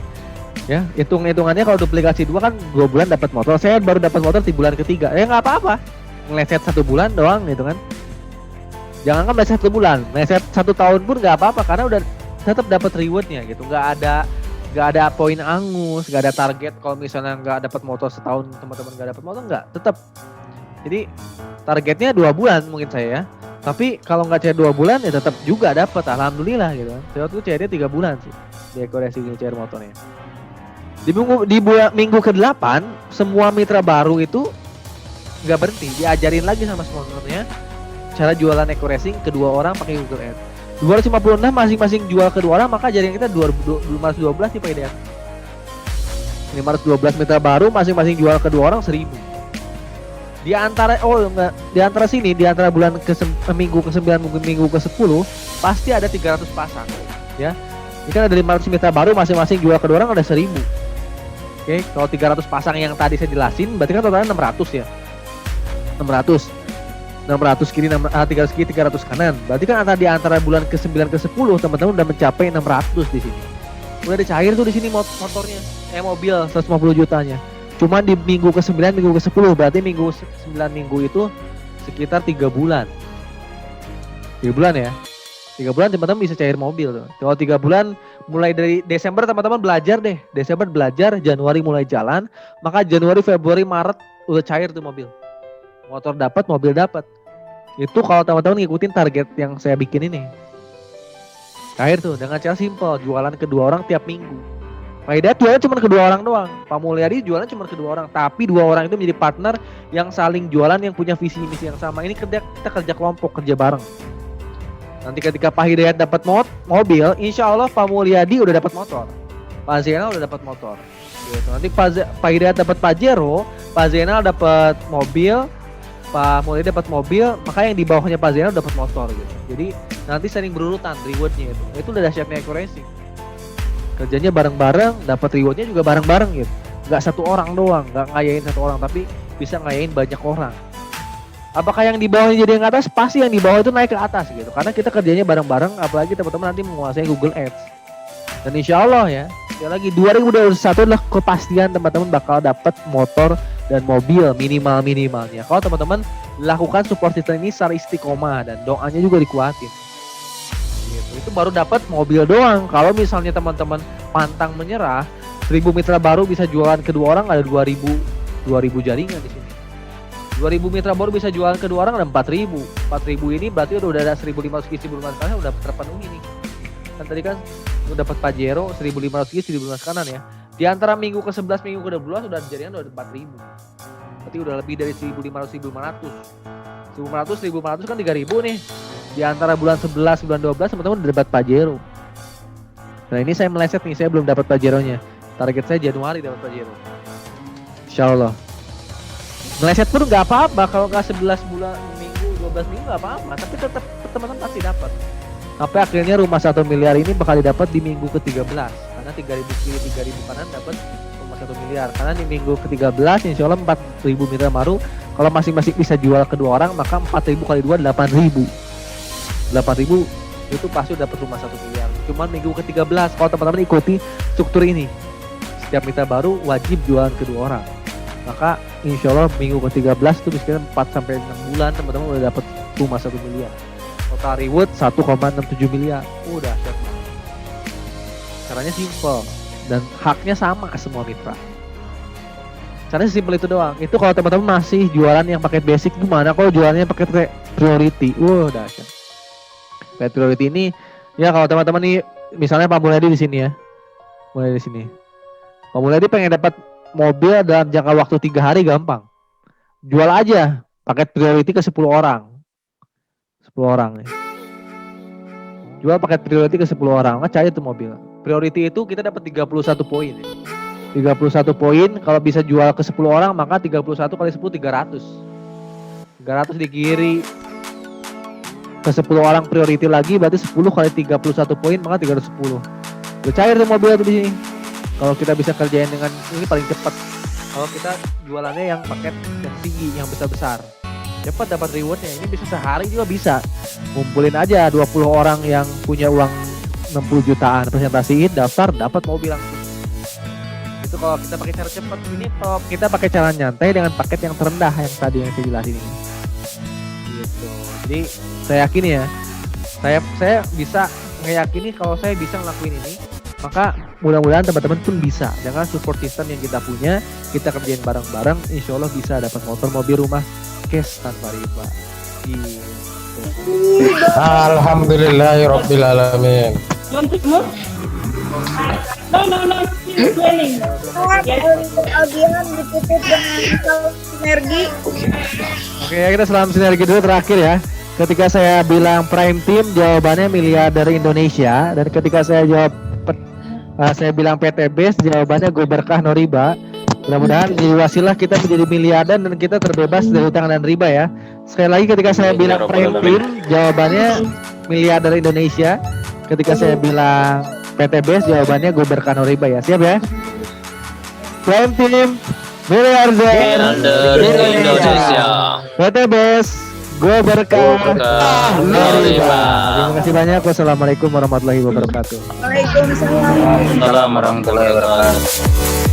Ya, hitungannya kalau duplikasi 2 kan 2 bulan dapat motor. Saya baru dapat motor di bulan ketiga. Ya nggak apa-apa. Ngeleset 1 bulan doang gitu kan. Jangan kan meleset 1 bulan, meleset 1 tahun pun nggak apa-apa karena udah tetap dapat rewardnya gitu. Nggak ada poin angus, nggak ada target. Kalau misalnya nggak dapat motor setahun, teman-teman nggak dapat motor nggak, tetap. Jadi targetnya 2 bulan mungkin saya ya. Tapi kalau nggak cair 2 bulan ya tetap juga dapat, alhamdulillah gitu kan. Saya tuh cairnya 3 bulan sih dekorasi cair motornya. Minggu ke-8 semua mitra baru itu nggak berhenti, diajarin lagi sama sponsornya cara jualan eco racing kedua orang pakai Google Ads. 256 masing-masing jual kedua orang, maka jaringan kita 512 nih Pak Hidayat. 512 mitra baru masing-masing jual kedua orang 1000. Di antara sini di antara bulan minggu ke-9 minggu ke-10 pasti ada 300 pasang ya. Ini kan ada 500 mitra baru masing-masing jual kedua orang ada 1000. Oke, kalau 300 pasang yang tadi saya jelasin berarti kan totalnya 600 ya. 600 kiri 300 kiri 300 kanan. Berarti kan di antara bulan ke-9 ke-10 teman-teman udah mencapai 600 di sini. Udah dicair tuh di sini motornya. Mobil 150 jutanya. Cuman di minggu ke-9 minggu ke-10 berarti minggu 9 minggu itu sekitar 3 bulan. 3 bulan ya. 3 bulan teman-teman bisa cair mobil tuh. Kalau 3 bulan mulai dari Desember teman-teman belajar deh. Desember belajar, Januari mulai jalan, maka Januari, Februari, Maret udah cair tuh mobil. Motor dapat, mobil dapat. Itu kalau teman-teman ngikutin target yang saya bikin ini. Cair tuh dengan cara simpel, jualan kedua orang tiap minggu. Pak Hidayat jualan cuma kedua orang doang. Pak Mulyadi jualan cuma kedua orang, tapi 2 orang itu menjadi partner yang saling jualan, yang punya visi misi yang sama. Ini kita kerja kelompok, kerja bareng. Nanti ketika Pak Hidayat dapat mobil, insya Allah Pak Mulyadi udah dapat motor, Pak Zainal udah dapat motor. Gitu. Nanti Pak Hidayat dapat Pajero, Pak Zainal dapat mobil, Pak Mulyadi dapat mobil, maka yang di bawahnya Pak Zainal dapat motor gitu. Jadi nanti saling berurutan rewardnya itu. Itu udah dahsyatnya eco racing. Kerjanya bareng-bareng, dapat rewardnya juga bareng-bareng gitu. Nggak satu orang doang, nggak ngayain satu orang, tapi bisa ngayain banyak orang. Apakah yang di bawahnya jadi yang atas? Pasti yang di bawah itu naik ke atas gitu. Karena kita kerjanya bareng-bareng, apalagi teman-teman nanti menguasai Google Ads. Dan insya Allah ya, sekali lagi 2021 adalah kepastian teman-teman bakal dapat motor dan mobil minimalnya. Kalau teman-teman lakukan support system ini secara istiqomah dan doanya juga dikuatin. Gitu. Itu baru dapat mobil doang. Kalau misalnya teman-teman pantang menyerah, 1000 mitra baru bisa jualan kedua orang ada 2000 jaringan di sini. 2000 mitra baru bisa jualan kedua orang ada 4000. 4000 ini berarti udah ada 1500 kisi 1500 kanan udah terpenuhi nih. Kan tadi kan udah dapat Pajero 1500 kisi 1500 kanan ya. Di antara minggu ke-11 minggu ke-12 udah jaringan udah 4000. Berarti udah lebih dari 1500 1500. 1500 kan 3000 nih. Di antara bulan 11 bulan 12 teman-teman udah dapat Pajero. Nah, ini saya meleset nih, saya belum dapat Pajeronya. Target saya Januari dapat Pajero. Insyaallah. Meleset pun nggak apa-apa, kalau nggak 11 bulan minggu 12 minggu nggak apa-apa, tapi tetap teman-teman pasti dapat. Sampai akhirnya rumah 1 miliar ini bakal didapat di minggu ke-13 karena 3000 kiri 3000 kanan dapat rumah 1 miliar. Karena di minggu ke-13 insya Allah 4000 mitra baru, kalau masing-masing bisa jual kedua orang maka 4000 kali 2 8000 itu pasti dapat rumah 1 miliar. Cuman minggu ke-13 kalau teman-teman ikuti struktur ini, setiap mitra baru wajib jualan kedua orang, maka insya Allah minggu ke-13 itu bisa 4-6 bulan teman-teman udah dapat rumah 1 miliar. Total reward 1,67 miliar. Udah siap. Caranya simple dan haknya sama ke semua mitra. Caranya simpel itu doang. Itu kalau teman-teman masih jualan yang paket basic, gimana kalau jualannya paket priority? Udah siap. Paket priority ini ya kalau teman-teman nih misalnya Pak Mulyadi di sini ya. Mulai di sini. Pak Mulyadi pengen dapat mobil dalam jangka waktu 3 hari gampang. Jual aja paket priority ke 10 orang. 10 orang nih. Jual paket priority ke 10 orang, maka cair tuh mobil. Priority itu kita dapat 31 poin ya. 31 poin kalau bisa jual ke 10 orang maka 31 kali 10 300. 300 di kiri ke 10 orang priority lagi berarti 10 kali 31 poin maka 310. Udah cair tuh mobil tuh di sini. Kalau kita bisa kerjain dengan ini paling cepat. Kalau kita jualannya yang paket yang tinggi, yang besar-besar, cepat dapat rewardnya. Ini bisa sehari juga bisa. Ngumpulin aja 20 orang yang punya uang 60 jutaan, presentasiin, daftar, dapat mobil langsung. Itu kalau kita pakai cara cepat. Ini kalau kita pakai cara nyantai dengan paket yang terendah yang tadi yang saya jelasin ini. Gitu. Jadi saya yakin ya, saya bisa ngeyakini kalau saya bisa ngelakuin ini, maka mudah-mudahan teman-teman pun bisa. Dengan support system yang kita punya, kita kerjain bareng-bareng, insya Allah bisa dapat motor, mobil, rumah, cash tanpa riba. Iya. Alhamdulillahirabbil alamin. Algian ditutup dengan sinergi. Oke, kita salam sinergi dulu terakhir ya. Ketika saya bilang prime team, jawabannya miliarder Indonesia, dan ketika saya saya bilang PT Base, jawabannya Go Berkah No Riba. Mudah-mudahan di wasilah kita menjadi miliarder dan kita terbebas dari utang dan riba ya. Sekali lagi ketika saya bilang prime team, jawabannya miliarder Indonesia. Ketika saya bilang PT Base, jawabannya Go Berkah No Riba ya. Siap ya? Prime team, miliarder Indonesia. PT Base, Go Berkah No Riba. Terima kasih banyak. Wassalamualaikum warahmatullahi wabarakatuh. Waalaikumsalam. Waalaikumsalam warahmatullahi wabarakatuh.